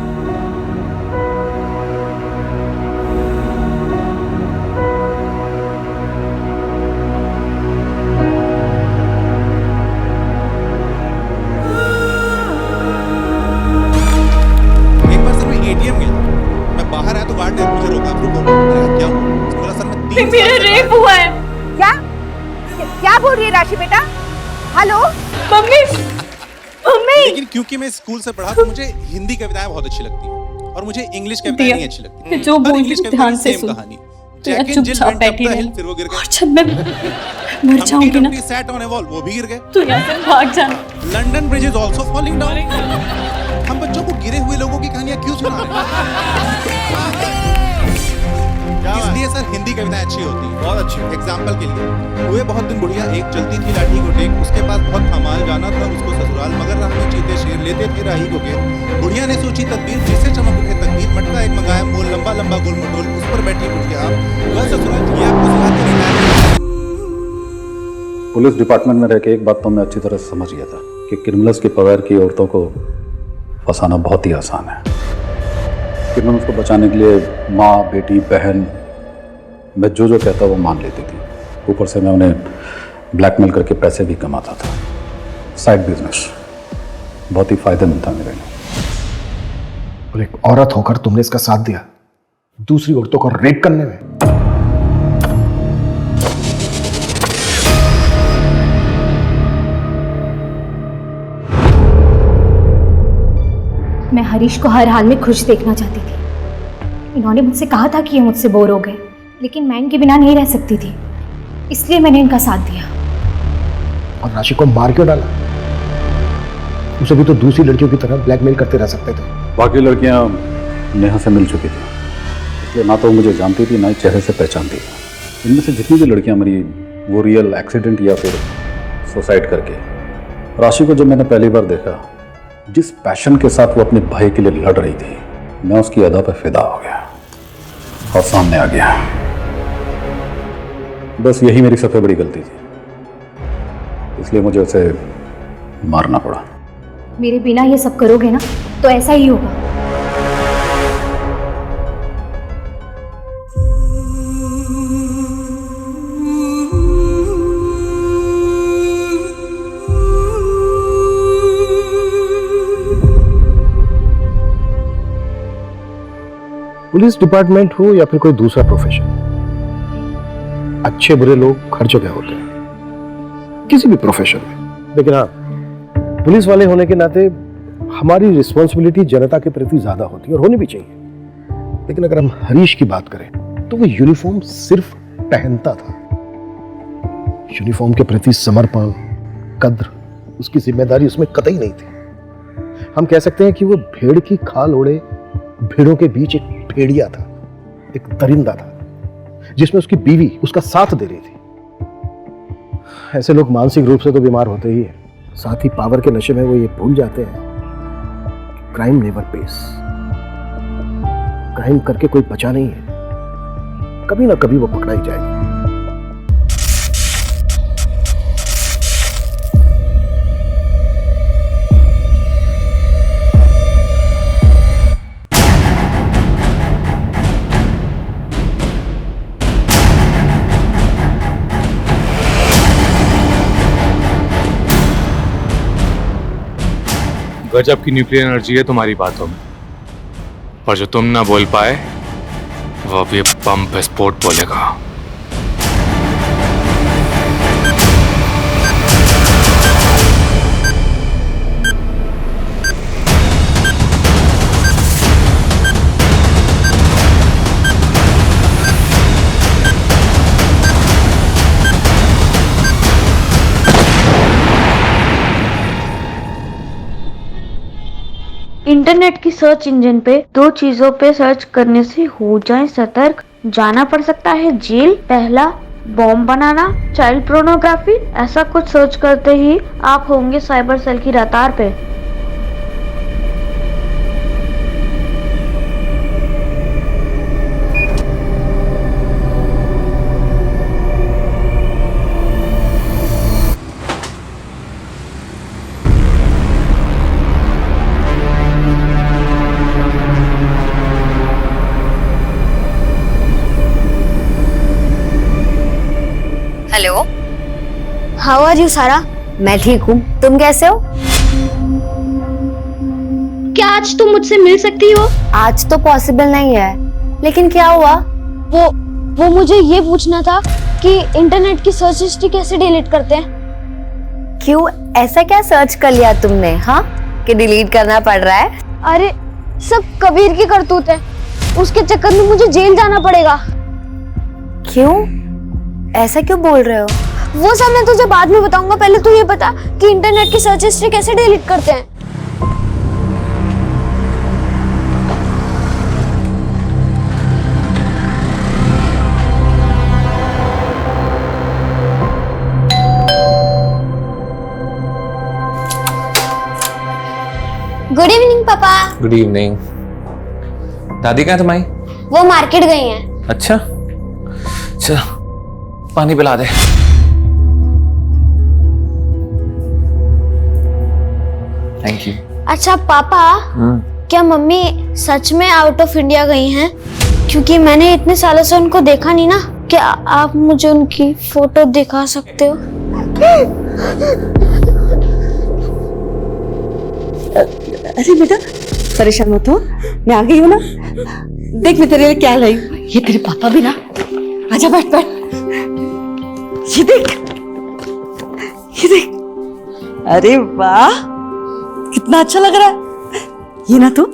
एक बार सर मैं एटीएम गया, मैं बाहर आया तो गार्ड ने मुझे रोका, रुको। मैंने कहा, क्या हुआ? उसने बोला सर मैं 3 मेरा रेप हुआ है। क्या क्या बोल रही है राशि बेटा? Hello mummy, mummy. लेकिन क्योंकि मैं स्कूल से पढ़ा तो मुझे हिंदी कविताएं बहुत अच्छी लगती हैं और मुझे इंग्लिश कविताएं नहीं अच्छी लगती। जो हर बोल इंग्लिश कविता ध्यान की से सेम सुन। कहानी। तो यार जैक एंड जिल चुपचाप वेंट अप बैठी द रहे। हिल, फिर वो गिर गए। और जब मैं मर जाऊंगी ना, सैट ऑन अ वॉल, वो भी गिर गए। तो यहाँ से भाग जाना। London bridge is also falling down. हम बच्चों को गिरे हुए लोगों की कहानियां क्यों सुना रहे हैं? इसलिए सर हिंदी कविताएं अच्छी होती हैं, बहुत अच्छी। एग्जाम्पल के लिए, हुए बहुत दिन बुढ़िया, एक चलती थी लाठी को टेक, उसके पास बहुत कमाल जाना था उसको ससुराल, मगर राह में चीते शेर लेते थे राही को घेर। बुढ़िया ने सोची तदबीर, जिससे चमक उठे तकदीर, मटका एक मंगाया मोल, लंबा लंबा गोल मटोल, उस पर बैठी बुढ़िया आप, वह ससुराल जी आपको सुनाते रहना। पुलिस डिपार्टमेंट में रह के एक बात तो मैं अच्छी तरह से समझ गया था कि क्रिमिनल्स के पगार की औरतों को फंसाना बहुत ही आसान है। क्रिमिनल्स को बचाने के लिए माँ, बेटी, बहन, मैं जो जो कहता वो मान लेती थी। ऊपर से मैं उन्हें ब्लैकमेल करके पैसे भी कमाता था। साइड बिजनेस बहुत ही फायदेमंद था मेरे लिए। और एक औरत होकर तुमने इसका साथ दिया दूसरी औरतों को रेप करने में। मैं हरीश को हर हाल में खुश देखना चाहती थी। इन्होंने मुझसे कहा था कि ये मुझसे बोर हो गए, लेकिन मैं इनके बिना नहीं रह सकती थी, इसलिए मैंने इनका साथ दिया। और राशि को मार क्यों डाला? उसे भी तो दूसरी लड़कियों की तरह ब्लैकमेल करते रह सकते थे। बाकी लड़कियां नेहा से मिल चुकी थी, इसलिए ना तो वो मुझे जानती थी ना ही चेहरे से पहचानती थी। इनमें से जितनी भी लड़कियां मरी वो रियल एक्सीडेंट या फिर सुसाइड करके। राशि को जब मैंने पहली बार देखा, जिस पैशन के साथ वो अपने भाई के लिए लड़ रही थी, मैं उसकी अदा पर फिदा हो गया और सामने आ गया। बस यही मेरी सबसे बड़ी गलती थी, इसलिए मुझे उसे मारना पड़ा। मेरे बिना ये सब करोगे ना तो ऐसा ही होगा। पुलिस डिपार्टमेंट हो या फिर कोई दूसरा प्रोफेशन, अच्छे बुरे लोग हर जगह होते हैं, किसी भी प्रोफेशन में। लेकिन हाँ, पुलिस वाले होने के नाते हमारी रिस्पॉन्सिबिलिटी जनता के प्रति ज्यादा होती है और होनी भी चाहिए। लेकिन अगर हम हरीश की बात करें तो वो यूनिफॉर्म सिर्फ पहनता था। यूनिफॉर्म के प्रति समर्पण, कद्र, उसकी जिम्मेदारी उसमें कतई नहीं थी। हम कह सकते हैं कि वो भेड़ की खाल ओढ़े भेड़ों के बीच एक भेड़िया था, एक दरिंदा था, जिसमें उसकी बीवी उसका साथ दे रही थी। ऐसे लोग मानसिक रूप से तो बीमार होते ही हैं, साथ ही पावर के नशे में वो ये भूल जाते हैं कि क्राइम नेवर पेस। क्राइम करके कोई बचा नहीं है, कभी ना कभी वो पकड़ा ही जाएगा। गजब की न्यूक्लियर एनर्जी है तुम्हारी बातों में, पर जो तुम ना बोल पाए वो अब ये बम विस्फोट बोलेगा। इंटरनेट की सर्च इंजन पे 2 चीजों पे सर्च करने से हो जाए सतर्क, जाना पड़ सकता है जेल। पहला, बॉम्ब बनाना, चाइल्ड पोर्नोग्राफी, ऐसा कुछ सर्च करते ही आप होंगे साइबर सेल की रडार पे। हेलो, हाउ आर यू सारा? मैं ठीक हूँ, तुम कैसे हो? क्या आज तुम मुझसे मिल सकती हो? आज तो पॉसिबल नहीं है, लेकिन क्या हुआ? वो मुझे ये पूछना था कि इंटरनेट की सर्च हिस्ट्री कैसे डिलीट करते हैं? क्यों, ऐसा क्या सर्च कर लिया तुमने, हाँ, कि डिलीट करना पड़ रहा है? अरे सब कबीर की करतूत है, उसके चक्कर में मुझे जेल जाना पड़ेगा। क्यों, ऐसा क्यों बोल रहे हो? वो सब मैं तुझे बाद में बताऊंगा, पहले तू ये बता कि इंटरनेट की सर्च हिस्ट्री कैसे डिलीट करते हैं। गुड इवनिंग पापा। Good evening. दादी कहाँ है तुम्हारी? वो मार्केट गई हैं। अच्छा, चल पानी पिला दे। Thank you. अच्छा पापा, क्या मम्मी सच में आउट ऑफ इंडिया गई हैं? क्योंकि मैंने इतने सालों से उनको देखा नहीं ना। क्या आप मुझे उनकी फोटो दिखा सकते हो? अरे बेटा परेशान मत हो, मैं आ गई हूँ ना। देख मैं तेरे लिए क्या लाई हूँ। ये तेरे पापा भी ना। आजा बैठ बैठ। ये देख, ये देख। अरे वाह, कितना अच्छा लग रहा है। ये ना तो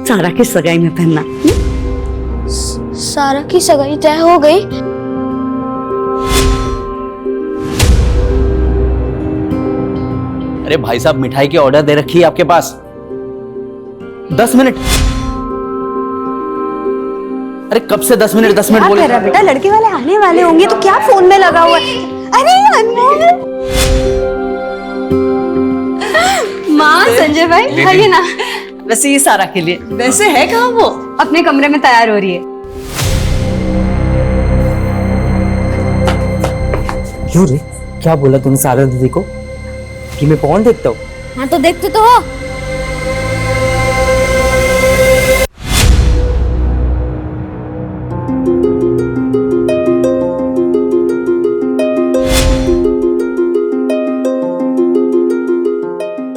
सारा की सगाई में पहनना। सारा की सगाई तय हो गई? अरे भाई साहब, मिठाई की ऑर्डर दे रखी है आपके पास। 10 मिनट। अरे कब से 10 मिनट 10 मिनट बोल रहा बेटा, लड़के वाले आने वाले होंगे तो क्या फोन में लगा हुआ है? अरे अनमोल। माँ, संजय भाई आइए ना। वैसे ये सारा के लिए। वैसे है कहाँ वो? अपने कमरे में तैयार हो रही है। क्यों रे, क्या बोला तूने सारा दीदी को कि मैं कौन देखता हूँ? हाँ तो देखते तो हो।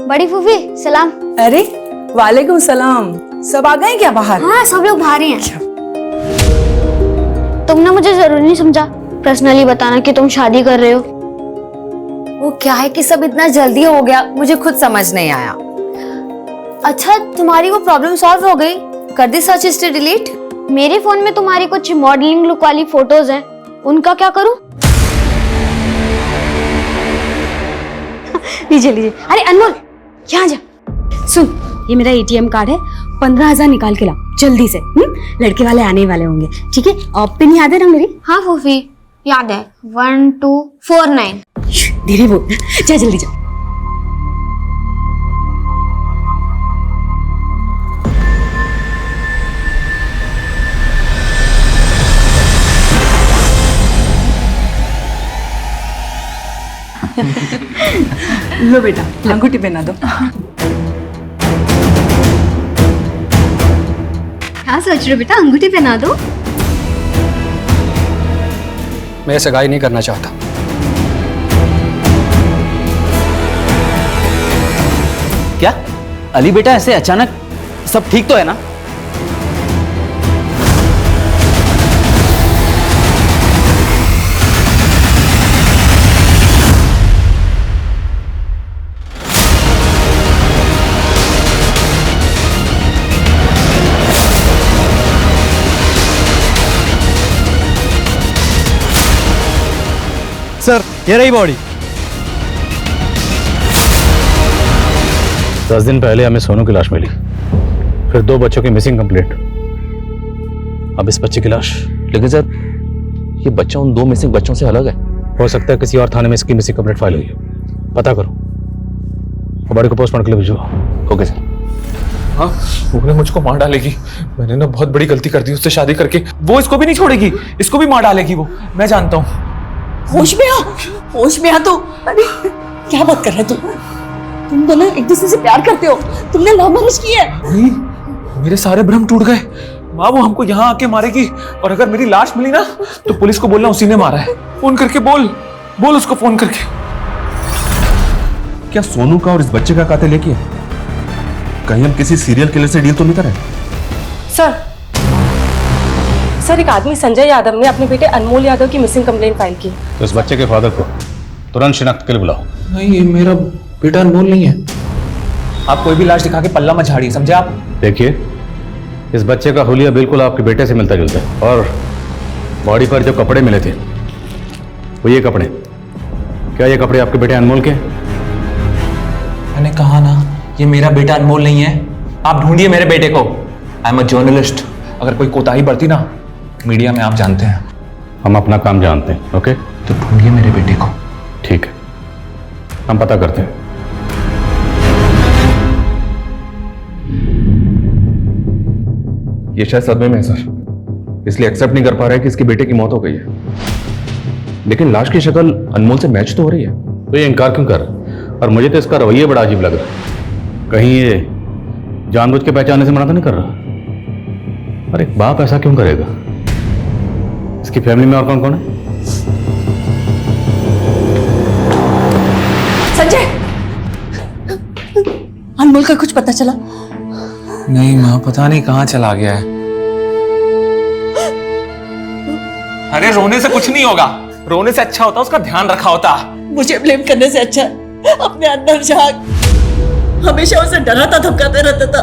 बड़ी फूफी सलाम। अरे वालेकुम सलाम। सब आ गए क्या बाहर? हाँ सब लोग बाहर ही हैं। तुमने मुझे जरूरी नहीं समझा पर्सनली बताना कि तुम शादी कर रहे हो। वो क्या है कि सब इतना जल्दी हो गया, मुझे खुद समझ नहीं आया। अच्छा, तुम्हारी वो प्रॉब्लम सॉल्व हो गई? कर दी सर्च हिस्ट्री डिलीट? मेरे फोन में तुम्हारी कुछ मॉडलिंग लुक वाली फोटोज हैं, उनका क्या करूं? लीजिए लीजिए। अरे अनमोल यहाँ जा। सुन, ये मेरा ATM कार्ड है, 15,000 निकाल के ला जल्दी से। लड़के वाले आने वाले होंगे, ठीक है? और पिन याद है ना मेरी? हाँ फूफी याद है, 1249। धीरे बोल, जा जल्दी जा। लो बेटा, अंगूठी पहना दो। क्या सोच रहे हो बेटा, अंगूठी पहना दो। मैं सगाई नहीं करना चाहता। क्या अली बेटा, ऐसे अचानक सब ठीक तो है ना? सर, ये रही बॉडी। 10 दिन पहले हमें सोनू की लाश मिली। फिर 2 बच्चों की मिसिंग कंप्लेंट। अब इस बच्चे की लाश। लेकिन सर ये बच्चा उन 2 मिसिंग बच्चों से अलग है। हो सकता है किसी और थाने में इसकी मिसिंग कंप्लेंट फाइल हुई है, पता करो और बॉडी को पोस्टमार्टम के लिए भिजवाओ। Okay sir. हाँ, वो ना मुझको मार डालेगी। मैंने ना बहुत बड़ी गलती कर दी उससे शादी करके। वो इसको भी नहीं छोड़ेगी, इसको भी मार डालेगी वो, मैं जानता हूँ। होश में आ, होश में आ तू। अरे क्या बात कर रहे तू? तुम दोनों एक दूसरे से प्यार करते हो, तुमने लव मैरिज की है। नहीं, मेरे सारे भ्रम टूट गए। माँ वो हमको यहाँ आके मारेगी और अगर मेरी लाश मिली ना तो पुलिस को बोलना उसी ने मारा है। फोन करके बोल उसको फोन करके। क्या सोनू का और इस बच्चे का कातिल एक ही है? कहीं हम किसी सीरियल किलर से डील तो नहीं कर रहे? सर एक आदमी संजय यादव ने अपने बेटे अनमोल यादव की मिसिंग कंप्लेंट फाइल की। तो इस बच्चे के फादर को तुरंत शिनाख्त के लिए बुलाओ। नहीं, ये मेरा बेटा अनमोल नहीं है। आप कोई भी लाश दिखा के पल्ला मत झाड़िए, समझे आप? देखिए, इस बच्चे का हुलिया बिल्कुल आपके बेटे से मिलता जुलता है और बॉडी पर जो कपड़े मिले थे वो ये कपड़े, क्या ये कपड़े आपके बेटे अनमोल के? मैंने कहा ना ये मेरा बेटा अनमोल नहीं है। आप ढूंढिए मेरे बेटे को। I am a journalist. अगर कोई कोताही बढ़ती ना मीडिया में, आप जानते हैं। हम अपना काम जानते हैं। ओके, तो ढूंढिए मेरे बेटे को। ठीक है, हम पता करते हैं। ये शायद सदमे में है सर, इसलिए एक्सेप्ट नहीं कर पा रहा है कि इसके बेटे की मौत हो गई है। लेकिन लाश की शक्ल अनमोल से मैच तो हो रही है। तो ये इनकार क्यों कर रहा है? और मुझे तो इसका रवैया बड़ा अजीब लग रहा है। कहीं ये जानबूझ के पहचानने से मना तो नहीं कर रहा? और एक बाप ऐसा क्यों करेगा? इसकी फैमिली में और कौन कौन है? संजय, अनमोल का कुछ पता चला? नहीं माँ, पता नहीं कहाँ चला गया है। अरे रोने से कुछ नहीं होगा, रोने से अच्छा होता उसका ध्यान रखा होता। मुझे ब्लेम करने से अच्छा अपने अंदर झांक। हमेशा उसे डराता धमकाते रहता था।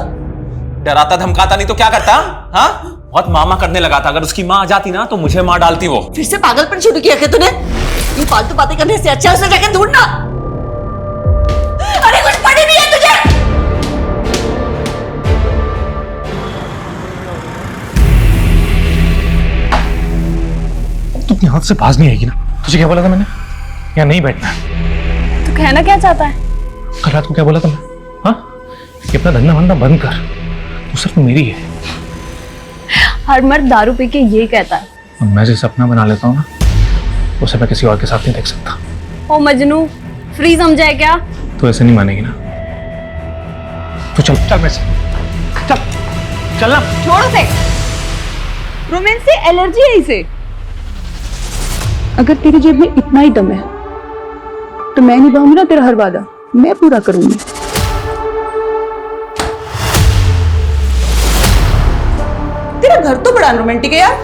डराता धमकाता नहीं तो क्या करता? हाँ, बहुत मामा करने लगा था। अगर उसकी माँ आ जाती ना तो मुझे मार डालती वो। फिर से पागलपन शुरू किया क्या तूने? ये फालतू बातें करने से अच्छा उसे जाके ढूंढना। अरे कुछ पड़ी नहीं है तुझे? तू अपने हाथ से बाज नहीं आएगी ना? तुझे क्या बोला था मैंने? यहाँ नहीं बैठना। तो कहना क्या चाहता है? कल रात को क्या बोला था मैं? हाँ, कि अपना धंधा वंधा बंद कर, तू सिर्फ मेरी है। हर मर्द दारू पी के ये कहता है। और मैं जिसे सपना बना लेता हूँ ना, उसे मैं किसी और के साथ नहीं देख सकता। ओ मजनू, फ्री समझा है क्या? तो ऐसे नहीं मानेगी ना। तो चल मेरे से, चल ना। छोड़ो से, रोमांस से एलर्जी है इसे। अगर तेरी जेब में इतना ही दम है तो मैं निभाऊंगी ना तेरा हर वादा, मैं पूरा करूंगी। तेरा घर तो बड़ा रोमांटिक है यार।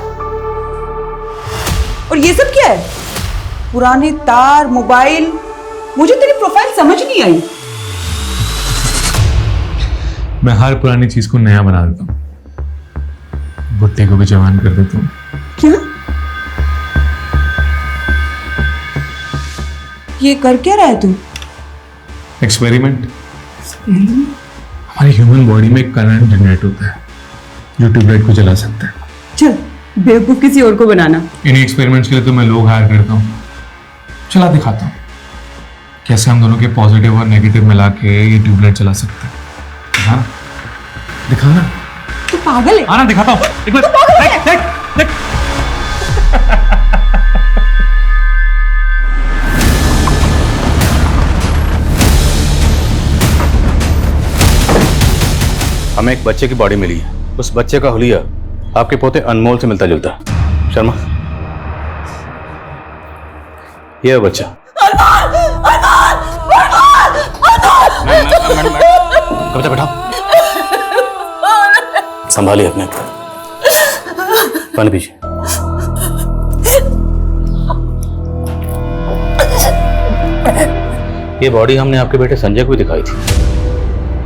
और ये सब क्या है? पुराने तार, मोबाइल। मुझे तेरी प्रोफाइल समझ नहीं आई। मैं हर पुरानी चीज को नया बना देता हूँ, भुट्टे को भी जवान कर देता हूँ। क्या? ये कर क्या रहा है तू? एक्सपेरिमेंट। हमारी ह्यूमन बॉडी में करंट जनरेट होता है जो ट्यूबलाइट को जला सकता है। चल बेवकूफ किसी और को बनाना। इन्हीं एक्सपेरिमेंट्स के लिए तो मैं लोग हायर करता हूँ। चला दिखाता हूँ कैसे हम दोनों के पॉजिटिव और नेगेटिव मिला के ये ट्यूबलाइट चला सकते हैं। हाँ, दिखाना। तू पागल है? आना दिखाता हूँ। एक मिनट, देख देख देख। हमें एक बच्चे की बॉडी मिली है। उस बच्चे का हुलिया आपके पोते अनमोल से मिलता जुलता है। शर्मा, ये है बच्चा। कविता बैठाओ, संभालिए अपने को। पानी पीजिए। ये बॉडी हमने आपके बेटे संजय को भी दिखाई थी,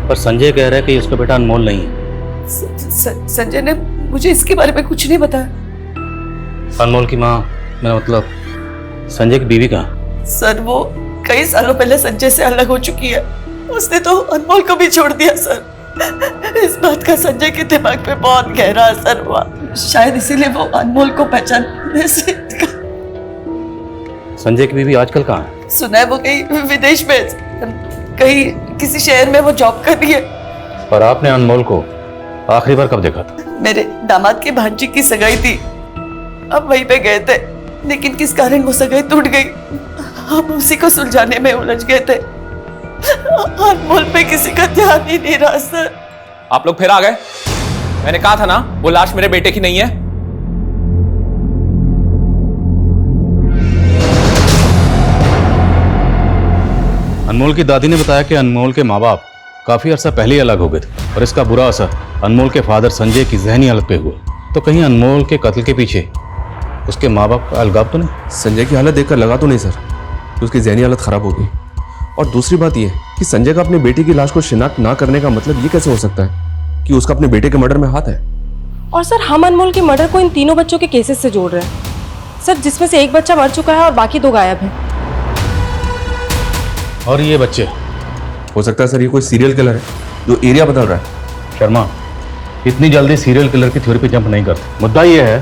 पर संजय कह रहा है कि उसका बेटा अनमोल नहीं है। संजय ने मुझे इसके बारे में कुछ नहीं बताया। अनमोल की माँ, मेरा मतलब संजय की बीवी कहाँ? सर वो कई सालों पहले संजय से अलग हो चुकी है। उसने तो अनमोल को भी छोड़ दिया सर। इस बात का संजय के दिमाग पे बहुत गहरा असर हुआ। शायद इसीलिए वो अनमोल को पहचानने से संजय की बीवी आजकल कहाँ है? सुना है वो कहीं विदेश में, कहीं किसी शहर में वो जॉब कर रही है। और आपने अनमोल को आखिरी बार कब देखा था? मेरे दामाद की भांजी की सगाई थी, अब वहीं पे गए थे, लेकिन किस कारण वो सगाई टूट गई, हम उसी को सुलझाने में उलझ गए थे। अनमोल पे किसी का ध्यान ही नहीं रहा सर। आप लोग फिर आ गए। मैंने कहा था ना वो लाश मेरे बेटे की नहीं है। अनमोल की दादी ने बताया कि अनमोल के माँ बाप काफी अरसा पहले ही अलग हो गए थे और इसका बुरा असर अनमोल के फादर संजय की जहनी हालत पे हुआ। तो कहीं अनमोल के कत्ल के पीछे उसके माँ बाप का अलगाव तो नहीं? संजय की हालत देखकर लगा तो नहीं सर कि उसकी जहनी हालत खराब हो गई। और दूसरी बात यह कि संजय का अपनी बेटी की लाश को शिनाख्त ना करने का मतलब ये कैसे हो सकता है कि उसका अपने बेटे के मर्डर में हाथ है? और सर हम अनमोल के मर्डर को इन तीनों बच्चों के केसेस से जोड़ रहे हैं सर, जिसमें से एक बच्चा मर चुका है और बाकी 2 गायब हैं। और ये बच्चे? हो सकता है सर ये कोई सीरियल किलर है जो एरिया बदल रहा है। शर्मा, इतनी जल्दी सीरियल किलर की थ्योरी पे जंप नहीं करते। मुद्दा ये है,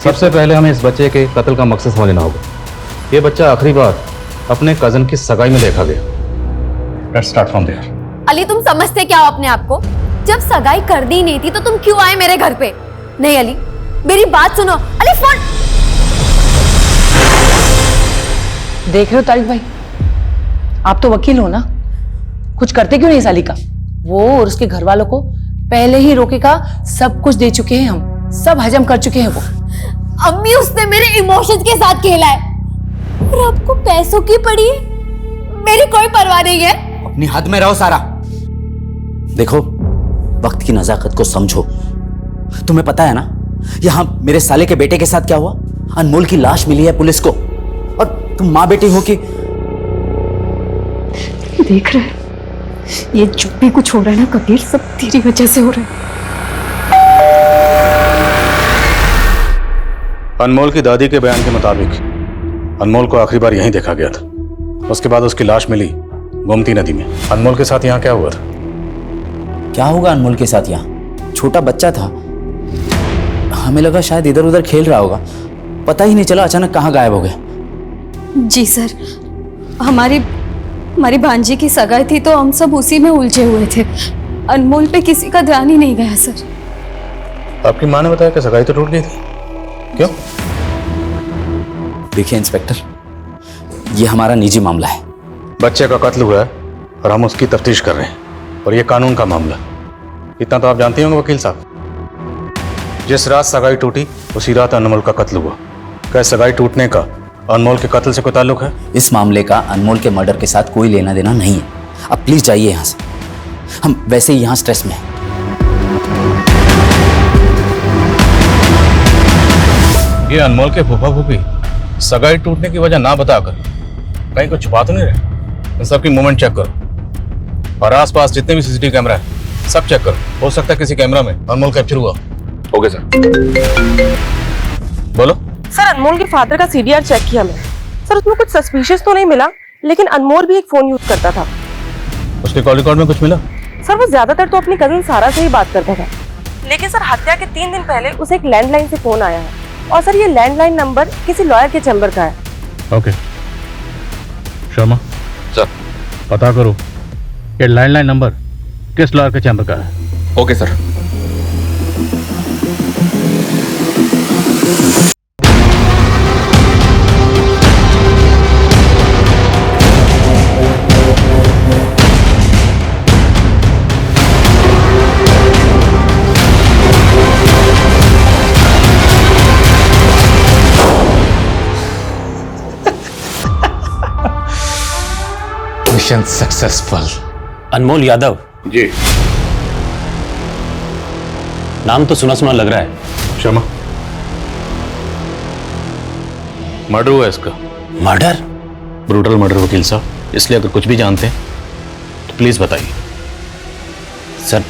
सबसे पहले हमें इस बच्चे के कत्ल का मकसद समझना होगा। ये बच्चा आखिरी बार अपने कजन की सगाई में देखा गया। Let's start from there. Ali तुम समझते क्या हो अपने आप को? जब सगाई कर दी नहीं थी तो तुम क्यों आए मेरे घर पे? नहीं अली, मेरी बात सुनो। अली फोन देख रहे हो तारिक भाई, आप तो वकील हो ना, कुछ करते क्यों नहीं साली का? वो और उसके घर वालों को पहले ही रोके का सब कुछ दे चुके हैं, हम सब हजम कर चुके हैं। वो अम्मी उसने मेरे इमोशंस के साथ खेला है और आपको पैसों की पड़ी है, मेरी कोई परवाह नहीं है। अपनी हद में रहो सारा। देखो, वक्त की नजाकत को समझो। तुम्हें पता है ना यहाँ मेरे साले के बेटे के साथ क्या हुआ? अनमोल की लाश मिली है पुलिस को और तुम माँ बेटी हो कि देख रहे ये जो भी कुछ हो रहा है ना कबीर, सब तेरी वजह से हो रहा है। अनमोल की दादी के बयान के मुताबिक अनमोल को आखिरी बार यहीं देखा गया था। उसके बाद उसकी लाश मिली गोमती नदी में। अनमोल के साथ यहाँ क्या हुआ था? क्या होगा अनमोल के साथ? यहाँ छोटा बच्चा था, हमें लगा शायद इधर उधर खेल रहा होगा, पता ही नहीं चला अचानक कहाँ गायब हो गया। जी सर, हमारी भांजी की सगाई थी तो हम सब उसी में उलझे हुए थे, अनमोल पे किसी का ध्यान ही नहीं गया सर। आपकी माँ ने बताया कि सगाई तो टूट गई थी, क्यों? देखिए इंस्पेक्टर, ये हमारा निजी मामला है। बच्चे का कत्ल हुआ है और हम उसकी तफ्तीश कर रहे हैं और ये कानून का मामला। इतना तो आप जानते होंगे वकील साहब, जिस रात सगाई टूटी उसी रात अनमोल का कत्ल हुआ। क्या सगाई टूटने का अनमोल के कत्ल से कोई ताल्लुक है? इस मामले का अनमोल के मर्डर के साथ कोई लेना देना नहीं है। अब प्लीज जाइए यहाँ से, हम वैसे ही यहाँ स्ट्रेस में हैं। ये अनमोल के फूफा फूफी सगाई टूटने की वजह ना बताकर कहीं कुछ छुपा तो नहीं रहे? इन सबकी मूवमेंट चेक करो और आसपास जितने भी सीसीटीवी कैमरा है सब चेक करो। हो सकता है किसी कैमरा में अनमोल कैप्चर हुआ। Okay sir. बोलो सर, अनमोल के फादर का सीडीआर चेक किया मैंने सर, उसमें कुछ सस्पिशियस तो नहीं मिला, लेकिन अनमोल भी एक फोन यूज करता था। उसके कॉल रिकॉर्ड में कुछ मिला? सर वो ज्यादातर तो अपनी कजिन सारा से ही बात करता था, लेकिन सर हत्या के 3 दिन पहले उसे एक लैंडलाइन से फोन आया है और सर ये लैंडलाइन नंबर किसी लॉयर के चैम्बर का है। ओके शर्मा सर, पता करो ये लैंडलाइन नंबर किस लॉयर के चैम्बर का है। Okay sir. Mission successful. Anmol Yadav ji, नाम तो सुना सुना लग रहा है। शर्मा, मर्डर हुआ इसका। मर्डर? ब्रूटल मर्डर वकील साहब, इसलिए अगर कुछ भी जानते हैं तो प्लीज बताइए। सर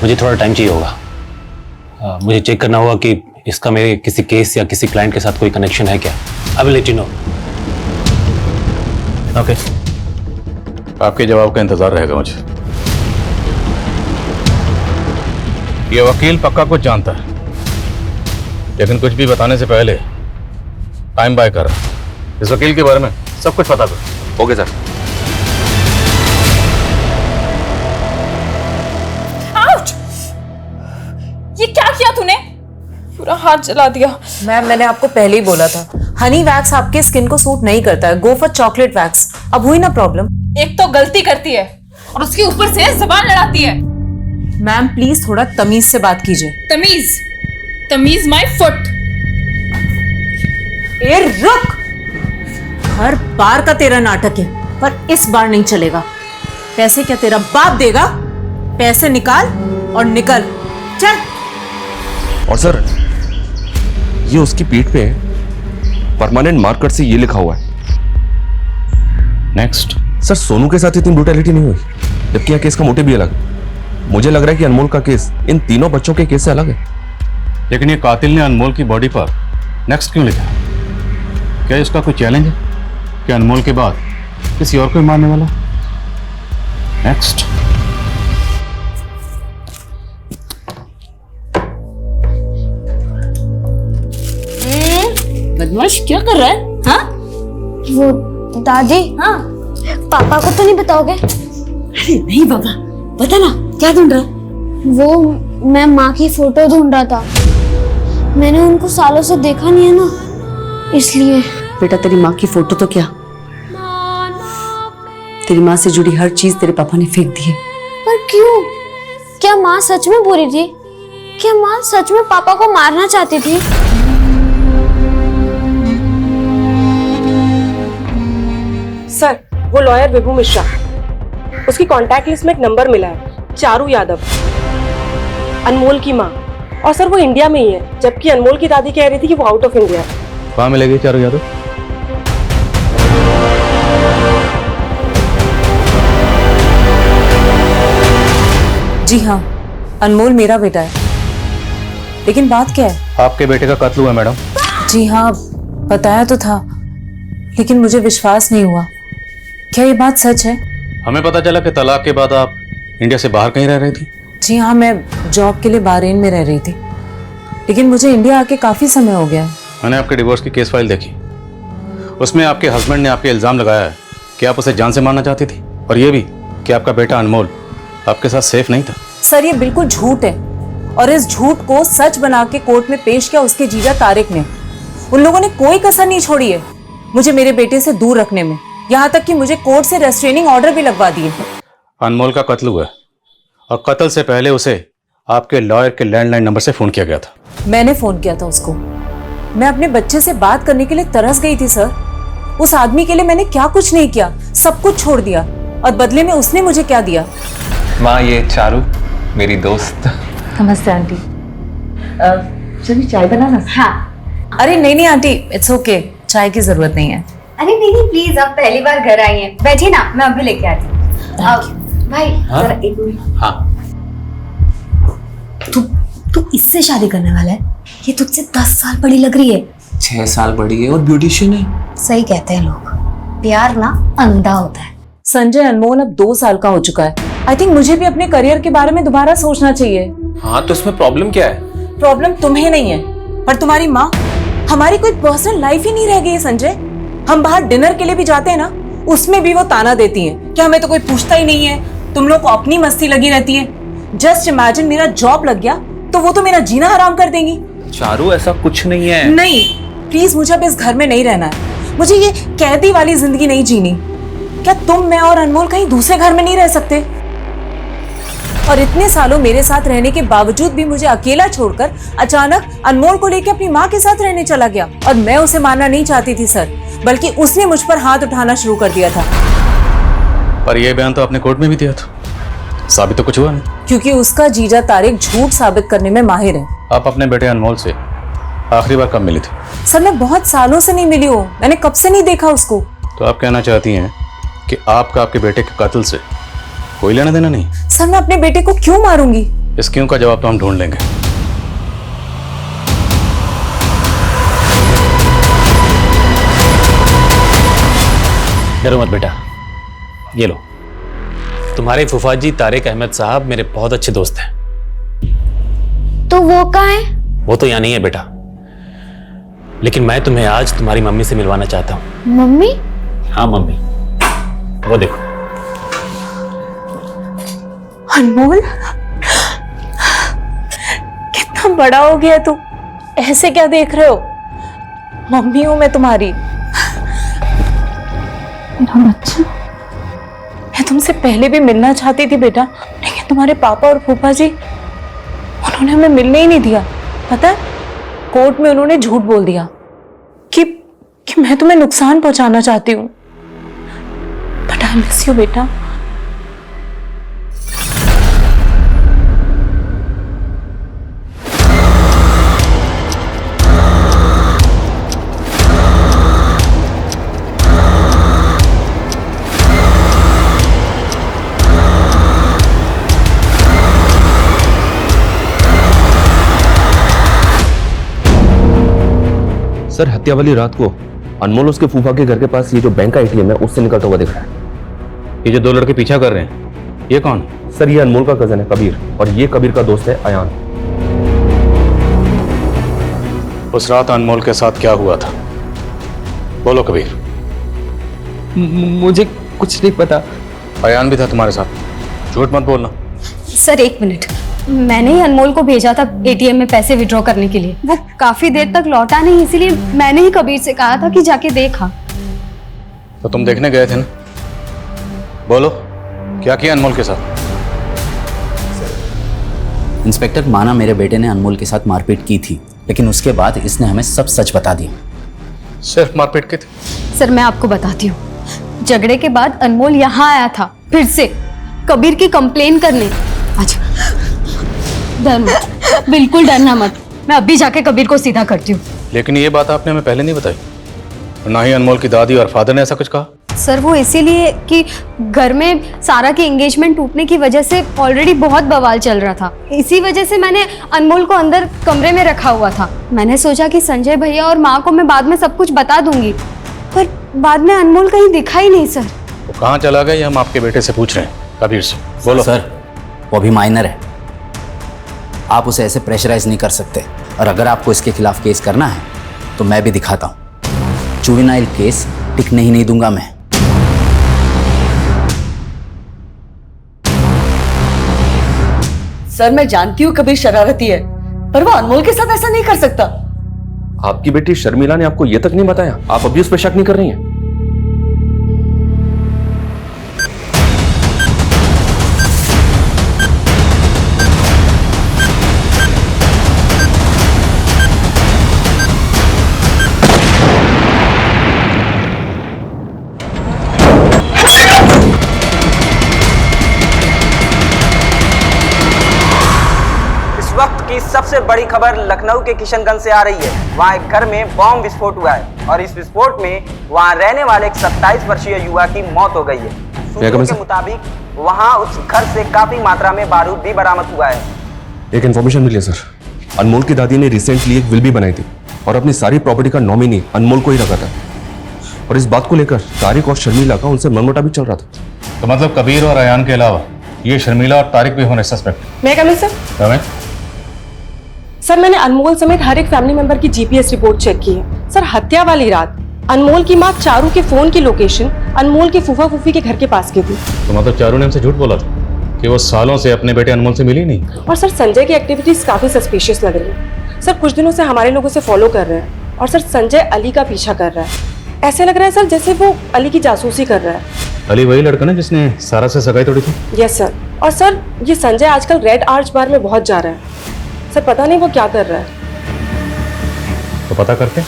मुझे थोड़ा टाइम चाहिए होगा, मुझे चेक करना होगा कि इसका मेरे किसी केस या किसी क्लाइंट के साथ कोई कनेक्शन है क्या। I will let you know. Okay, आपके जवाब का इंतजार रहेगा मुझे। ये वकील पक्का कुछ जानता है, लेकिन कुछ भी बताने से पहले टाइम बाय कर। इस वकील के बारे में सब कुछ पता कर। Okay sir. आउट! ये क्या किया तूने? पूरा हाथ जला दिया। मैम, मैंने आपको पहले ही बोला था, हनी वैक्स आपके स्किन को सूट नहीं करता है। Go for chocolate wax. अब हुई ना प्रॉब्लम? एक तो गलती करती है और उसके ऊपर से जबान लड़ाती है। मैम प्लीज थोड़ा तमीज से बात कीजिए। तमीज? तमीज माय फुट। ए रुक! हर बार का तेरा नाटक है, पर इस बार नहीं चलेगा। पैसे क्या तेरा बाप देगा? पैसे निकाल और निकल। चल। और सर, ये उसकी पीठ पे परमानेंट मार्कर से ये लिखा हुआ है। नेक्स्ट। सर, सोनू के साथ इतनी ब्रूटैलिटी नहीं हुई, जबकि यहाँ केस का मोटिव भी अलग है। मुझे लग रहा है कि अनमोल का केस इन तीनों बच्चों के केस से अलग है। लेकिन ये कातिल ने अनमोल की बॉडी पर नेक्स्ट क्यों लिखा? क्या इसका कोई चैलेंज है कि अनमोल के बाद किसी और को ही मारने वाला? नेक्स्ट। बदमाश क्या कर रहा है? हाँ? वो दादी, हाँ, पापा को तो नहीं बताओगे? अरे नहीं बाबा, बता ना क्या ढूंढ रहा है? वो मैं माँ की फोटो ढूंढ रहा था। मैंने उनको सालों से देखा नहीं है ना, इसलिए। बेटा, तेरी माँ की फोटो तो क्या, तेरी माँ से जुड़ी हर चीज तेरे पापा ने फेंक दी है। पर क्यों? क्या माँ सच में बुरी थी? क्या माँ सच में पापा को मारना चाहती थी? सर, वो लॉयर विभू मिश्रा, उसकी कांटेक्ट लिस्ट में एक नंबर मिला है, चारू यादव, अनमोल की माँ। और सर वो इंडिया में ही है, जबकि अनमोल की दादी कह रही थी कि वो आउट ऑफ इंडिया है। कहाँ मिलेगी चारू यादव? जी हाँ, अनमोल मेरा बेटा है। लेकिन बात क्या है? आपके बेटे का कत्ल हुआ मैडम। जी हाँ, बताया तो था, लेकिन मुझे विश्वास नहीं हुआ। क्या ये बात सच है? हमें पता चला कि तलाक के बाद आप इंडिया से बाहर कहीं रह रही थी। जी हाँ, मैं जॉब के लिए बहरीन में रह रही थी, लेकिन मुझे इंडिया आके काफी समय हो गया। मैंने आपके डिवोर्स की केस फाइल देखी, उसमें आपके हस्बैंड ने आपके इल्जाम लगाया है कि आप उसे जान से मारना चाहती थी, और ये भी कि आपका बेटा अनमोल आपके साथ सेफ नहीं था। सर, ये बिल्कुल झूठ है, और इस झूठ को सच बना के कोर्ट में पेश किया उसके जीजा तारिक ने। उन लोगों ने कोई कसर नहीं छोड़ी है मुझे मेरे बेटे से दूर रखने में, यहाँ तक कि मुझे कोर्ट से रेस्ट्रेनिंग ऑर्डर भी लगवा दिए। अनमोल का कत्ल हुआ, और कत्ल से पहले उसे आपके लॉयर के लैंडलाइन नंबर से फोन किया गया था। मैंने फोन किया था उसको। मैं अपने बच्चे से बात करने के लिए तरस गई थी सर। उस आदमी के लिए मैंने क्या कुछ नहीं किया, सब कुछ छोड़ दिया, और बदले में उसने मुझे क्या दिया? माँ, ये चारू मेरी दोस्त। नमस्ते आंटी। चलिए चाय बनाना। हाँ। अरे नहीं नहीं आंटी, इट्स ओके, चाय की जरूरत नहीं है। अरे नहीं प्लीज, आप पहली बार घर आई हैं, बैठिए ना, मैं अभी लेके आती हूँ। भाई हाँ? जरा एक मिनट। हाँ। तू इससे शादी करने वाला है? ये तुझसे 10 साल बड़ी लग रही है। 6 साल बड़ी है और ब्यूटिशियन है। सही कहते हैं लोग, प्यार ना अंधा होता है। संजय, अनमोल अब 2 साल का हो चुका है। आई थिंक मुझे भी अपने करियर के बारे में दोबारा सोचना चाहिए। हाँ, तो इसमें प्रॉब्लम क्या है? प्रॉब्लम तुम्हें नहीं है, पर तुम्हारी माँ। हमारी कोई पर्सनल लाइफ ही नहीं रह गई है संजय। हम बाहर डिनर के लिए भी जाते हैं ना, उसमें भी वो ताना देती हैं कि हमें तो कोई पूछता ही नहीं है, तुम लोग को अपनी मस्ती लगी रहती है। जस्ट इमेजिन मेरा जॉब लग गया तो वो तो मेरा जीना हराम कर देंगी। चारू, ऐसा कुछ नहीं है। नहीं, प्लीज मुझे अब इस घर में नहीं रहना है। मुझे ये कैदी वाली जिंदगी नहीं जीनी। क्या तुम, मैं और अनमोल कहीं दूसरे घर में नहीं रह सकते? और इतने सालों मेरे साथ रहने के बावजूद भी मुझे अकेला छोड़कर अचानक अनमोल को लेकर अपनी माँ के साथ रहने चला गया। और मैं उसे मारना नहीं चाहती थी सर, बल्कि उसने मुझ पर हाथ उठाना शुरू कर दिया था। पर यह बयान तो आपने कोर्ट में भी दिया था, साबित तो कुछ हुआ नहीं। क्योंकि उसका जीजा तारिक झूठ साबित करने में माहिर है। आप अपने बेटे अनमोल से आखिरी बार कब मिली थी? सर, मैं बहुत सालों से नहीं मिली हूँ, मैंने कब से नहीं देखा उसको। तो आप कहना चाहती हैं कि आपका आपके बेटे के कत्ल से कोई लेना देना नहीं? सर, मैं अपने बेटे को क्यों मारूंगी? इस क्यों का जवाब तो हम ढूंढ लेंगे। डरो मत बेटा, ये लो। तुम्हारे फूफा जी तारिक अहमद साहब मेरे बहुत अच्छे दोस्त हैं। तो वो कहाँ है? वो तो यहाँ नहीं है बेटा, लेकिन मैं तुम्हें आज तुम्हारी मम्मी से मिलवाना चाहता हूँ। मम्मी? हाँ मम्मी, वो देखो। अनमोल, कितना बड़ा हो गया तू, ऐसे क्या देख रहे हो? मम्मी हूं मैं तुम्हारी। मेरा बच्चा, मैं तुमसे पहले भी मिलना चाहती थी बेटा, लेकिन तुम्हारे पापा और फूफा जी, उन्होंने हमें मिलने ही नहीं दिया। पता है, कोर्ट में उन्होंने झूठ बोल दिया कि मैं तुम्हें नुकसान पहुंचाना चाहती हूँ। बट आई मिस यू बेटा। सर, हत्या वाली रात को अनमोल उसके फूफा के घर के पास ये जो बैंक का एटीएम है उससे निकलता हुआ दिख रहा है। ये जो 2 लड़के पीछा कर रहे हैं, ये कौन? सर, ये अनमोल का कजन है कबीर, और ये कबीर का दोस्त है अयान। उस रात अनमोल के साथ क्या हुआ था? बोलो कबीर। मुझे कुछ नहीं पता। अयान भी था तुम्हारे साथ? झूठ मत बोलना। सर 1 मिनट, मैंने ही अनमोल को भेजा था एटीएम में पैसे विड्रॉ करने के लिए। वो काफी देर तक लौटा नहीं, इसीलिए मैंने ही कबीर से कहा था कि जाके देखा। तो तुम देखने गए थे ना? बोलो, क्या किया अनमोल के साथ? इंस्पेक्टर, माना मेरे बेटे ने अनमोल के साथ मारपीट की थी, लेकिन उसके बाद इसने हमें सब सच बता दिया। सिर्फ मारपीट की थी? सर मैं आपको बताती हूँ, झगड़े के बाद अनमोल यहाँ आया था फिर से कबीर की कंप्लेन करने। अच्छा, डर मत, बिल्कुल डरना मत, मैं अभी जाके कबीर को सीधा करती हूँ। लेकिन ये बात आपने हमें पहले नहीं बताई, ना ही अनमोल की दादी और फादर ने ऐसा कुछ कहा। सर वो इसीलिए कि घर में सारा की एंगेजमेंट टूटने की वजह से ऑलरेडी बहुत बवाल चल रहा था, इसी वजह से मैंने अनमोल को अंदर कमरे में रखा हुआ था। मैंने सोचा कि संजय भैया और माँ को मैं बाद में सब कुछ बता दूंगी, पर बाद में अनमोल कहीं दिखा ही नहीं। सर वो कहाँ चला गया, ये हम आपके बेटे से पूछ रहे हैं। कबीर से बोलो। सर वो अभी माइनर है, आप उसे ऐसे प्रेशराइज नहीं कर सकते, और अगर आपको इसके खिलाफ केस करना है तो मैं भी दिखाता हूँ। जुवेनाइल केस टिकने ही नहीं दूंगा मैं। सर मैं जानती हूँ कबीर शरारती है, पर वो अनमोल के साथ ऐसा नहीं कर सकता। आपकी बेटी शर्मिला ने आपको ये तक नहीं बताया? आप अभी उस पर शक नहीं कर रही हैं? सबसे बड़ी खबर लखनऊ के किशनगंज से आ रही है। वहाँ एक घर में बॉम्ब विस्फोट हुआ है और इस विस्फोट में वहाँ रहने वाले एक 27 वर्षीय युवा की मौत हो गई है। सूत्रों के मुताबिक वहाँ उस घर से काफी मात्रा में बारूद भी बरामद हुआ है। एक इन्फॉर्मेशन मिली है सर, अनमोल की दादी ने रिसेंटली एक विल भी बनाई थी और अपनी सारी प्रॉपर्टी का नॉमिनी अनमोल को ही रखा था, और इस बात को लेकर तारिक और शर्मिला का उनसे मनमुटा भी चल रहा था। तो मतलब कबीर और अयान के अलावा ये शर्मिला और तारिक भी होने सस्पेक्ट? मैं कमिश्नर सर? सर मैंने अनमोल समेत हर एक फैमिली मेंबर की जीपीएस रिपोर्ट चेक की है। सर हत्या वाली रात अनमोल की माँ चारू के फोन की लोकेशन अनमोल के फूफा फूफी के घर के पास की थी। तो मतलब चारू ने हमसे झूठ बोला था कि वो सालों से अपने बेटे अनमोल से मिली नहीं? और सर संजय की एक्टिविटीज काफी सस्पिशियस लग रही है। सर कुछ दिनों से हमारे लोगों से फॉलो कर रहे हैं, और सर संजय अली का पीछा कर रहा है। ऐसे लग रहा है सर जैसे वो अली की जासूसी कर रहा है। अली वही लड़का ना जिसने सारा से सगाई तोड़ी थी? Yes sir. और सर ये संजय आजकल रेड आर्च बार में बहुत जा रहा है। सर पता नहीं वो क्या कर रहा है। तो पता करते।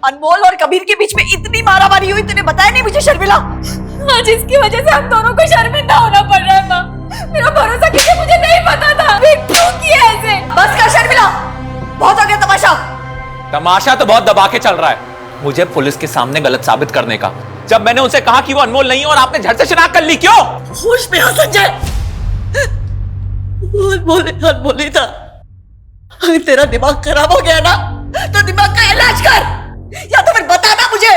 अनमोल और कबीर के बीच में इतनी मारामारी हुई, तूने बताया नहीं मुझे शर्मिला? आज इसकी वजह से हम दोनों को शर्मिंदा होना पड़ रहा है माँ। मेरा भरोसा कीजिए, मुझे नहीं पता था। क्यों किया ऐसे? बस कर शर्मिला, बहुत हो गया तमाशा। तमाशा तो बहुत दबा के चल रहा है, मुझे पुलिस के सामने गलत साबित करने का। जब मैंने उनसे कहा कि वो अनमोल नहीं है और आपने झट से शिनाख्त कर ली, क्यों? होश में हो संजय, अनमोल नहीं था। अगर तेरा दिमाग खराब हो गया ना तो दिमाग का इलाज कर, या तो फिर बता ना मुझे।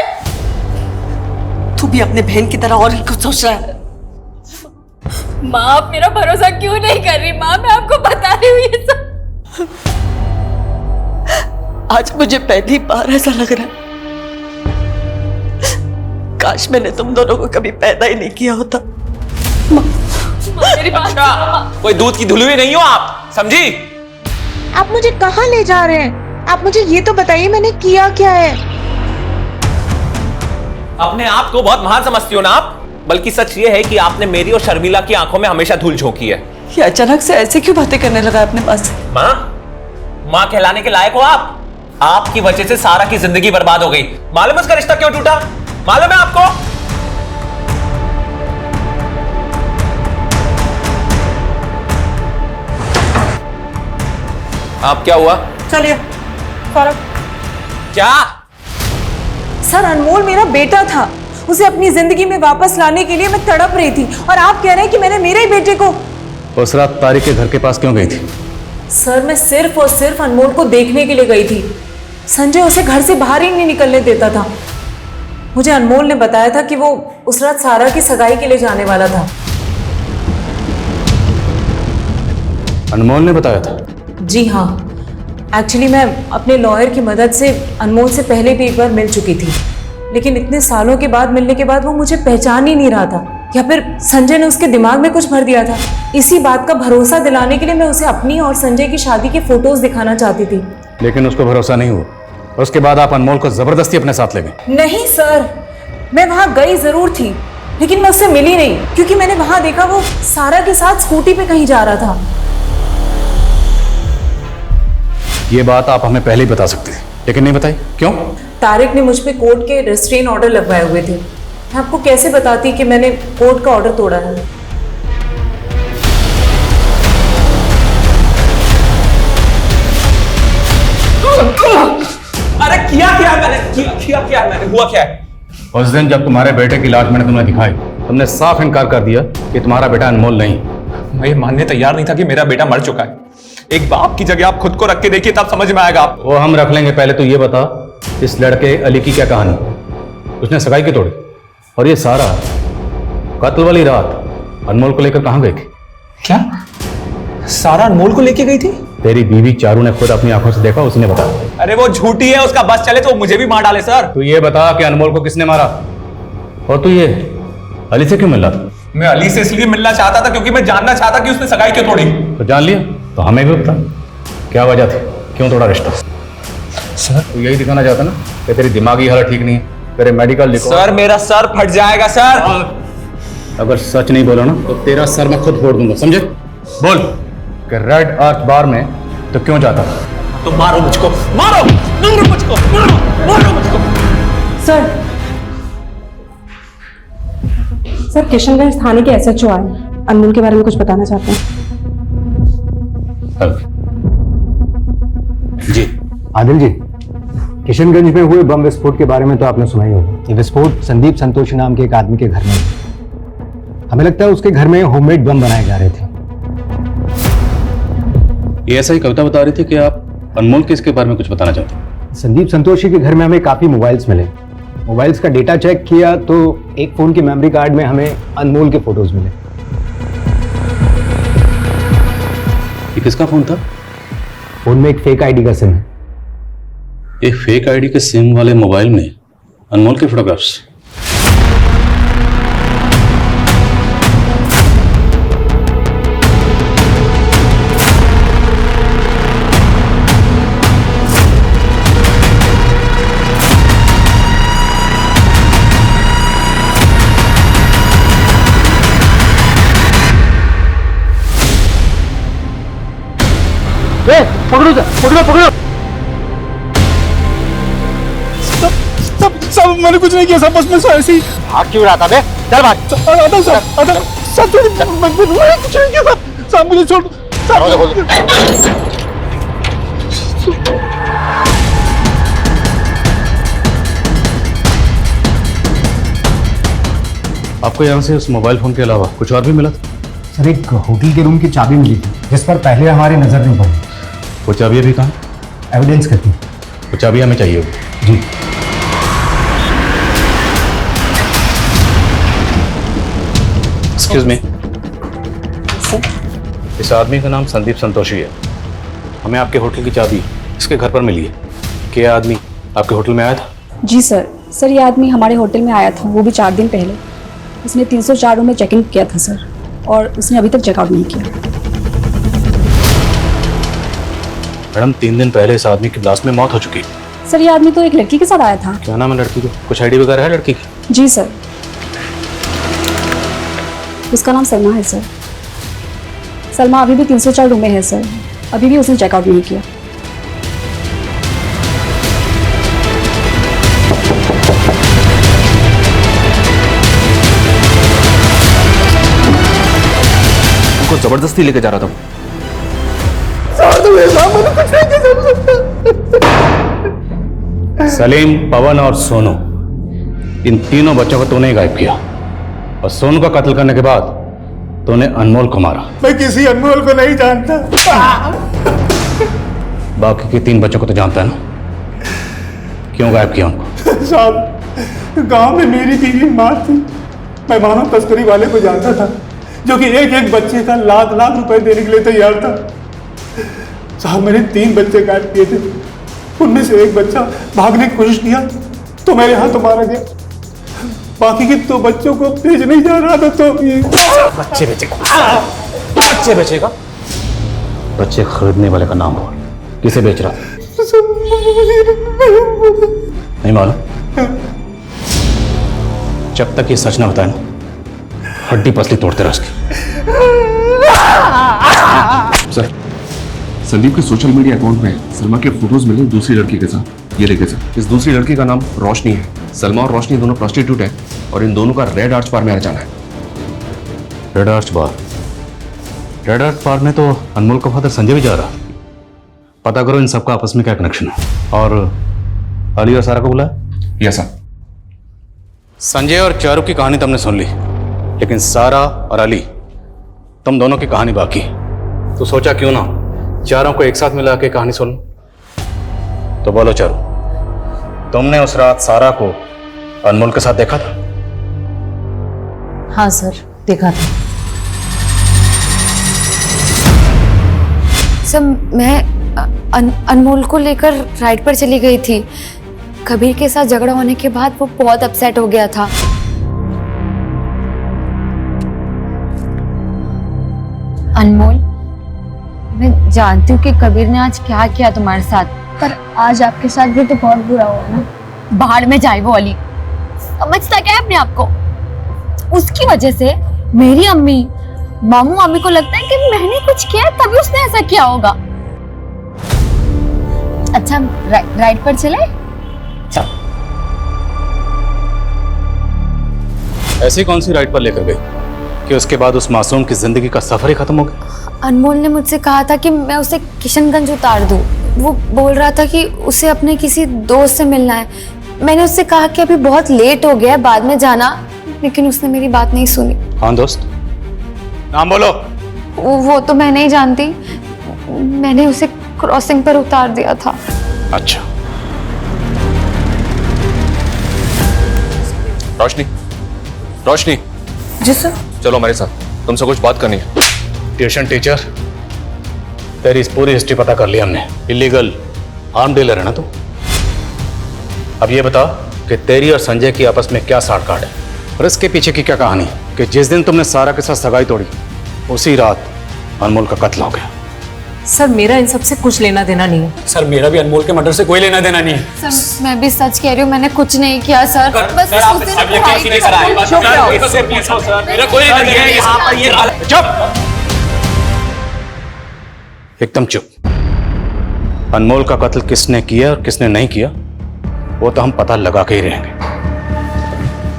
तू भी अपने बहन की तरह और ही कुछ सोच रहा है। माँ आप मेरा भरोसा क्यों नहीं कर रही? माँ मैं आपको बता रही हूँ ये सब। आज मुझे पहली बार ऐसा लग रहा है काश मैंने तुम दोनों को कभी पैदा ही नहीं किया होता। मेरी बात कोई दूध की धुलवी नहीं हो आप, समझी? आप मुझे कहाँ ले जा रहे हैं? आप मुझे ये तो बताइए मैंने किया क्या है? अपने आप को बहुत महान समझती हो ना आप, बल्कि सच ये है कि आपने मेरी और शर्मिला की आंखों में हमेशा धूल झोंकी है। ये अचानक से ऐसे क्यों बातें करने लगा अपने पास? माँ कहलाने के लायक हो आप? आपकी वजह से सारा की जिंदगी बर्बाद हो गई। मालूम है उसका रिश्ता क्यों टूटा? मालूम है आपको? आप क्या हुआ? चलिए फौरन। क्या? सर अनमोल मेरा बेटा था, उसे अपनी जिंदगी में वापस लाने के लिए मैं तड़प रही थी और आप कह रहे हैं कि मैंने मेरे ही बेटे को। उस रात तारिक के घर के पास क्यों गई थी? सर मैं सिर्फ और सिर्फ अनमोल को देखने के लिए गई थी। संजय उसे घर से बाहर ही नहीं निकलने देता था। मुझे अनमोल ने बताया था कि वो उस रात सारा की सगाई के लिए जाने वाला था। अनमोल ने बताया था? जी हाँ, एक्चुअली मैं अपने लॉयर की मदद से अनमोल से पहले भी एक बार मिल चुकी थी, लेकिन इतने सालों के बाद मिलने के बाद वो मुझे पहचान ही नहीं रहा था, या फिर संजय ने उसके दिमाग में कुछ भर दिया था। इसी बात का भरोसा दिलाने के लिए मैं उसे अपनी और संजय की शादी के फोटोज दिखाना चाहती थी। लेकिन उसको भरोसा नहीं हुआ। उसके बाद आप अनमोल को जबरदस्ती अपने साथ ले गए। नहीं सर, मैं वहां गई जरूर थी, लेकिन मैं उससे मिली नहीं, क्योंकि मैंने वहां देखा वो सारा के साथ स्कूटी पे कहीं जा रहा था। ये बात आप हमें पहले ही बता सकते थे, लेकिन नहीं बताई, क्यों? तारिक ने मुझ पे कोर्ट के रेस्ट्रेन ऑर्डर लगवाए हुए थे। मैं आपको कैसे बताती कि मैंने कोर्ट का ऑर्डर तोड़ा है? अरे किया मैंने हुआ क्या है? उस दिन जब तुम्हारे बेटे की लाश मैंने तुम्हें दिखाई, तुमने साफ इनकार कर दिया कि तुम्हारा बेटा अनमोल नहीं। मैं ये मानने तैयार नहीं था कि मेरा बेटा मर चुका है। एक बाप की जगह आप खुद को रख के देखिए, तब समझ में आएगा आप। वो हम रख लेंगे, पहले तो ये बता इस लड़के अली की क्या कहानी? उसने सगाई की तोड़ी, और ये सारा कत्ल वाली रात अनमोल को लेकर कहां गई थी? क्या सारा अनमोल को लेके गई थी? तेरी बीवी चारू ने खुद अपनी आंखों से देखा, उसने बताया। अरे वो झूठी है, उसका बस चले तो मुझे भी मार डाले सर। तू ये बता कि अनमोल को किसने मारा, और तू ये अली से क्यों मिल रहा था? मैं अली से इसलिए मिलना चाहता था क्योंकि मैं जानना चाहता कि उसने सगाई क्यों तोड़ी। तो जान लिया, तो हमें भी बता क्या वजह थी, क्यों तोड़ा रिश्ता? सर तू यही दिखाना चाहता ना कि तेरी दिमागी हालत ठीक नहीं है, तेरे मेडिकल लिखो। सर मेरा सर फट जाएगा सर। अगर सच नहीं बोला ना तो तेरा सर मैं खुद फोड़ दूंगा, समझे? बोल कि रेड आर्च बार में तो क्यों जाता? तो मारो मुझको, मारो मुझको, मारो मुझको। सर किशनगंज थाने के SHO आए, अनमोल के बारे में कुछ बताना चाहते हैं। जी आदिल जी, किशनगंज में हुए बम विस्फोट के बारे में तो आपने सुना ही होगा। ये विस्फोट संदीप संतोषी नाम के एक आदमी के घर में हुआ। हमें लगता है उसके घर में होममेड बम बनाए जा रहे थे। ये ऐसा ही कविता बता रही थी कि आप अनमोल केस के बारे में कुछ बताना चाहते हैं। संदीप संतोषी के घर में हमें काफी मोबाइल्स मिले। मोबाइल्स का डेटा चेक किया तो एक फोन के मेमोरी कार्ड में हमें अनमोल के फोटोज मिले। ये किसका फोन था? फोन में एक फेक आईडी का सिम है। एक फेक आईडी के सिम वाले मोबाइल में अनमोल के फोटोग्राफ्स। पकड़ो पकड़ो पकड़ो। सब मैंने कुछ नहीं किया, सब बस मैं ऐसे ही भाग क्यों रहा था बे? चल भाग। आदम सब मैंने कुछ नहीं किया सब मुझे छोड़। आपको यहाँ से उस मोबाइल फोन के अलावा कुछ और भी मिला था? सर एक होटल के रूम की चाबी मिली थी जिस पर पहले हमारी नजर नहीं पड़ी। वो चाबी अभी कहाँ? एविडेंस करती। वो चाबी हमें चाहिए होगी। जी। एक्सक्यूज मी, इस आदमी का नाम संदीप संतोषी है। हमें आपके होटल की चाबी इसके घर पर मिली है। क्या आदमी आपके होटल में आया था? जी सर। सर ये आदमी हमारे होटल में आया था, वो भी 4 दिन पहले। उसने 304 रूम में चेक इन किया था सर, और उसने अभी तक चेकआउट नहीं किया। मैडम 3 दिन पहले इस आदमी की ब्लास्ट में मौत हो चुकी है। सर ये आदमी तो एक लड़की के साथ आया था। क्या नाम है लड़की का? कुछ आईडी वगैरह है लड़की की? जी सर, उसका नाम सलमा है सर। सलमा अभी भी 304 रूम में है सर, अभी भी उसने चेकआउट नहीं किया। उनको जबरदस्ती लेके जा रहा था। सलीम, पवन और सोनू, इन तीनों बच्चों को तूने ही गायब किया, और सोनू का कत्ल करने के बाद तूने अनमोल को मारा। मैं किसी अनमोल को नहीं जानता। बाकी के 3 बच्चों को तो जानता है ना? क्यों गायब किया उनको? साहब, गांव में मेरी बीवी मां थी। मैं मानव तस्करी वाले को जानता था, जो कि एक एक बच्चे का लाख लाख रुपए देने के लिए तैयार था। साहब, मैंने 3 बच्चे गायब किए थे। उनमें से एक बच्चा भागने की कोशिश किया तो मेरे हाथों मारा गया। बाकी के 2 बच्चों को भेज नहीं जा रहा था तो बच्चे बेचेगा? बच्चे बेचेगा? बच्चे खरीदने वाले का नाम बोल, किसे बेच रहा? नहीं मालूम? जब तक ये सच ना बताए ना, हड्डी पसली तोड़ते रह उसकी। सर, संदीप के सोशल मीडिया अकाउंट में सलमा के फोटोज मिले दूसरी लड़की के साथ। ये देखे सर, इस दूसरी लड़की का नाम रोशनी है। सलमा और रोशनी दोनों प्रोस्टिट्यूट है, और इन दोनों का रेड आर्च बार में आना जाना है। रेड आर्च बार? रेड आर्च बार में तो अनमोल का फादर संजय भी जा रहा। पता करो इन सबका आपस में क्या कनेक्शन है, और अली और सारा को बुलाया? Yes sir. संजय और चारू की कहानी तुमने सुन ली, लेकिन सारा और अली, तुम दोनों की कहानी बाकी। तो सोचा क्यों ना चारों को एक साथ मिला के कहानी सुन। तो बोलो चारू, तुमने उस रात सारा को अनमोल के साथ देखा था? हाँ सर, देखा था। सर मैं अनमोल को लेकर राइड पर चली गई थी। कबीर के साथ झगड़ा होने के बाद वो बहुत अपसेट हो गया था। अनमोल, मैं जानती हूँ कि कबीर ने आज क्या किया तुम्हारे साथ, पर आज आपके साथ भी तो बहुत बुरा हुआ ना। बाहर में जाए वो अली, समझता क्या है अपने आप को? उसकी वजह से मेरी अम्मी, मामू मामी को लगता है कि मैंने कुछ किया तभी उसने ऐसा किया होगा। अच्छा, राइड पर चले? ऐसी कौन सी राइड पर लेकर गई कि उसके बाद उस मासूम की जिंदगी का सफर ही खत्म हो गया? अनमोल ने मुझसे कहा था कि मैं उसे किशनगंज उतार दूं। वो बोल रहा था कि उसे अपने किसी दोस्त से मिलना है। मैंने उससे कहा कि अभी बहुत लेट हो गया, बाद में जाना, लेकिन उसने मेरी बात नहीं सुनी। कौन दोस्त? नाम बोलो। वो तो मैं नहीं जानती, मैंने उसे क्रॉसिंग पर उतार दिया था। अच्छा। रोशनी, रोशनी। जी सर। चलो हमारे साथ, तुमसे कुछ बात करनी है। ट्यूशन टीचर, तेरी इस पूरी हिस्ट्री पता कर ली हमने। इलीगल आर्म डीलर है ना तू? अब ये बता कि तेरी और संजय की आपस में क्या साठ गांठ है, और इसके पीछे की क्या कहानी कि जिस दिन तुमने सारा के साथ सगाई तोड़ी, उसी रात अनमोल का कत्ल हो गया। सर मेरा इन सब से कुछ लेना देना नहीं है। सर मेरा भी अनमोल के मर्डर से कोई लेना देना नहीं है। सर मैं भी सच कह रही हूँ, मैंने कुछ नहीं किया सर। बस चुप, एकदम चुप। अनमोल का कत्ल किसने किया और किसने नहीं किया, वो तो हम पता लगा के ही रहेंगे।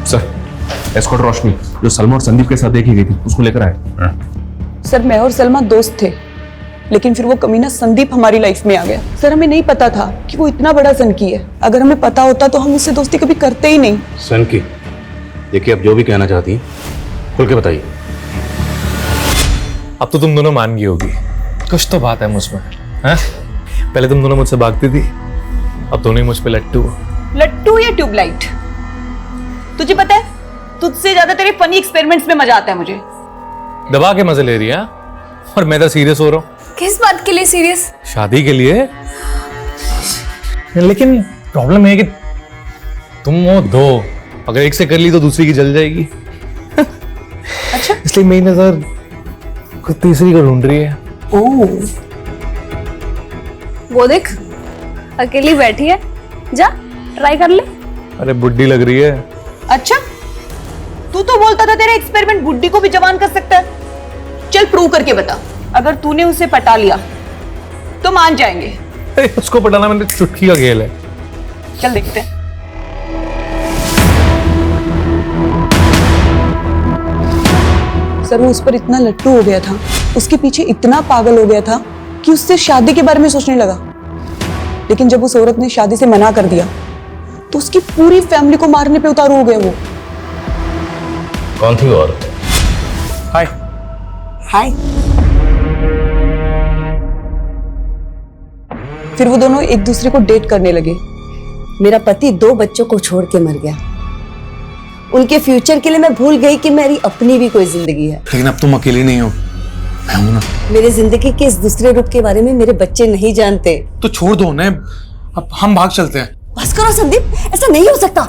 सर, एस्कॉर्ट रोशनी जो सलमा और संदीप के साथ देखी गई थी, उसको लेकर आए। सर मैं और सलमा दोस्त थे, लेकिन फिर वो कमीना संदीप हमारी लाइफ में आ गया। सर हमें नहीं पता था कि वो इतना बड़ा सनकी है। अगर हमें पता होता तो हम उससे दोस्ती कभी करते ही नहीं। सनकी? देखिए, अब जो भी कहना चाहती हैं खुल के बताइए। अब तो तुम दोनों मान गई होगी, कुछ तो बात है मुझमें, हैं? पहले तुम दोनों मुझसे भागती थी, अब दोनों ही मुझ पे लट्टू। लट्टू या ट्यूबलाइट? तुझे पता है, तुझसे ज्यादा तेरे फनी एक्सपेरिमेंट्स में मजा आता है मुझे। दबा के मजे ले रही है, और मैं तो सीरियस हो रहा हूँ। किस बात के लिए सीरियस? शादी के लिए। लेकिन प्रॉब्लम है कि तुम वो दो, अगर एक से कर ली तो दूसरी की जल जाएगी। अच्छा, इसलिए मेरी नजर कोई तीसरी को ढूंढ रही है। ओह, वो देख अकेली बैठी है, जा ट्राई कर ले। अरे बुड्ढी लग रही है। अच्छा, तू तो बोलता था तेरा एक्सपेरिमेंट बुड्ढी को भी जवान कर सकता है। चल प्रूव करके बता, अगर तूने उसे पटा लिया तो मान जाएंगे। अरे उसको पटाना मैंने चुटकी का खेल है। चल देखते हैं। सर वो उस पर इतना लट्टू हो गया था, उसके पीछे इतना पागल हो गया था कि उससे शादी के बारे में सोचने लगा। लेकिन जब उस औरत ने शादी से मना कर दिया तो उसकी पूरी फैमिली को मारने पे उतारू हो गया वो। कौन थी वो औरत? हाय। हाय। फिर वो दोनों एक दूसरे को डेट करने लगे। मेरा पति 2 बच्चों को छोड़ के मर गया। उनके फ्यूचर के लिए मैं भूल गई कि मेरी अपनी भी कोई जिंदगी है। लेकिन अब तुम अकेली नहीं हो, मैं हूं ना। मेरी जिंदगी के इस दूसरे रूप के बारे में मेरे बच्चे नहीं जानते। तो छोड़ दो उन्हें, अब हम भाग चलते हैं। बस करो संदीप, ऐसा नहीं हो सकता।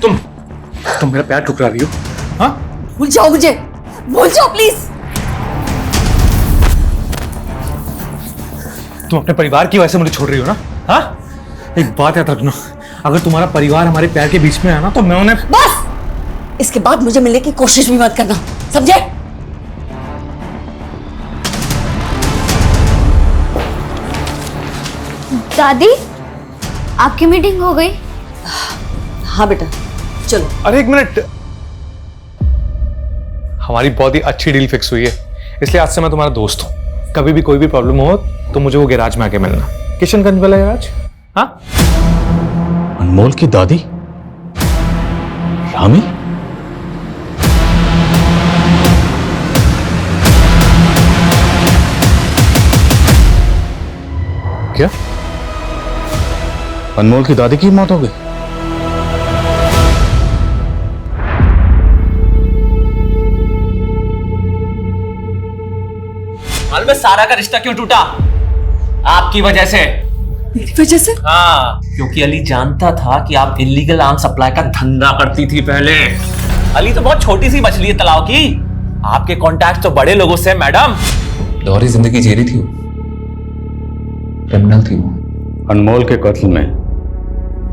तुम मेरा पैर ठुकरा रही हो। हाँ, भूल जाओ मुझे, भूल जाओ प्लीज। तुम अपने परिवार की वजह से मुझे छोड़ रही हो ना? हाँ, एक बात याद रखना, अगर तुम्हारा परिवार हमारे पैर के बीच में है ना तो मैं उन्हें। बस, इसके बाद मुझे मिलने की कोशिश भी मत करना, समझे? दादी, आपकी मीटिंग हो गई? हाँ बेटा, चलो। अरे एक मिनट, हमारी बहुत ही अच्छी डील फिक्स हुई है, इसलिए आज से मैं तुम्हारा दोस्त हूँ। कभी भी कोई भी प्रॉब्लम हो तो मुझे वो गैराज में आके मिलना, किशनगंज वाला गैराज। हाँ, अनमोल की दादी रामी? क्या अनमोल की दादी की मौत हो गई? मालूम है सारा का रिश्ता क्यों टूटा? आपकी वजह से। मेरी वजह से? हाँ, क्योंकि अली जानता था कि आप इलीगल आर्म सप्लाई का धंधा करती थी पहले। अली तो बहुत छोटी सी मछली है तालाब की, आपके कॉन्टैक्ट तो बड़े लोगों से। मैडम, दोहरी जिंदगी जी रही थी वो, क्रिमिनल थी वो। अनमोल के कत्ल में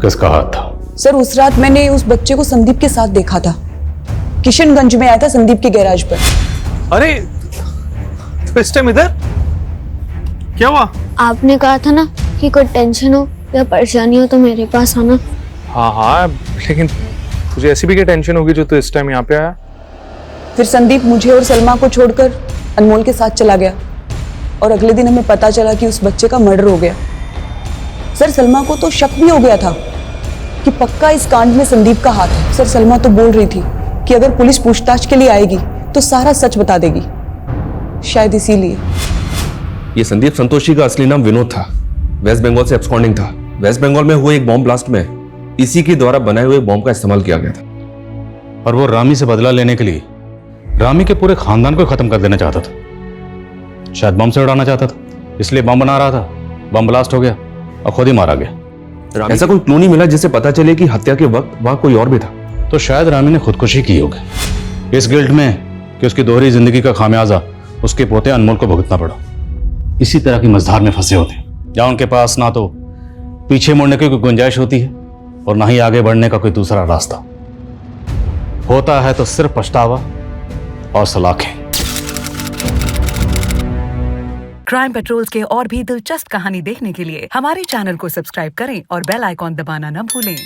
किसका हाथ था? सर उस रात मैंने उस बच्चे को संदीप के साथ देखा था, किशनगंज में आया था संदीप के गैराज पर। अरे तो इस टाइम इधर क्या हुआ? आपने कहा था ना कि कोई टेंशन हो या परेशानी हो तो मेरे पास आना। हाँ हाँ, लेकिन तुझे ऐसी भी क्या टेंशन होगी जो तू इस टाइम यहाँ पे आया? फिर संदीप मुझे और सलमा को छोड़कर अनमोल के साथ चला गया और अगले दिन हमें पता चला कि उस बच्चे का मर्डर हो गया। सर सलमा को तो शक भी हो गया था कि पक्का इस कांड में संदीप का हाथ है। सर सलमा तो बोल रही थी कि अगर पुलिस पूछताछ के लिए आएगी तो सारा सच बता देगी, शायद इसीलिए। ये संदीप संतोषी का असली नाम विनोद था, वेस्ट बंगाल से एब्सकॉन्डिंग था। वेस्ट बंगाल में हुए एक बॉम्ब ब्लास्ट में इसी के द्वारा बनाए हुए बॉम्ब का इस्तेमाल किया गया था। और वो रामी से बदला लेने के लिए रामी के पूरे खानदान को खत्म कर देना चाहता था। शायद बम से उड़ाना चाहता था, इसलिए बम बना रहा था। बम ब्लास्ट हो गया और खुद ही मारा गया। ऐसा कोई क्लू नहीं मिला जिससे पता चले कि हत्या के वक्त वहां कोई और भी था। तो शायद रामी ने खुदकुशी की होगी, इस गिल्ट में कि उसकी दोहरी जिंदगी का खामियाजा उसके पोते अनमोल को भुगतना पड़ा। इसी तरह की मझधार में फंसे होते हैं जहां उनके पास ना तो पीछे मुड़ने की कोई गुंजाइश होती है और ना ही आगे बढ़ने का कोई दूसरा रास्ता होता है। तो सिर्फ पछतावा और सलाखें। क्राइम पेट्रोल्स के और भी दिलचस्प कहानी देखने के लिए हमारे चैनल को सब्सक्राइब करें और बेल आइकॉन दबाना न भूलें।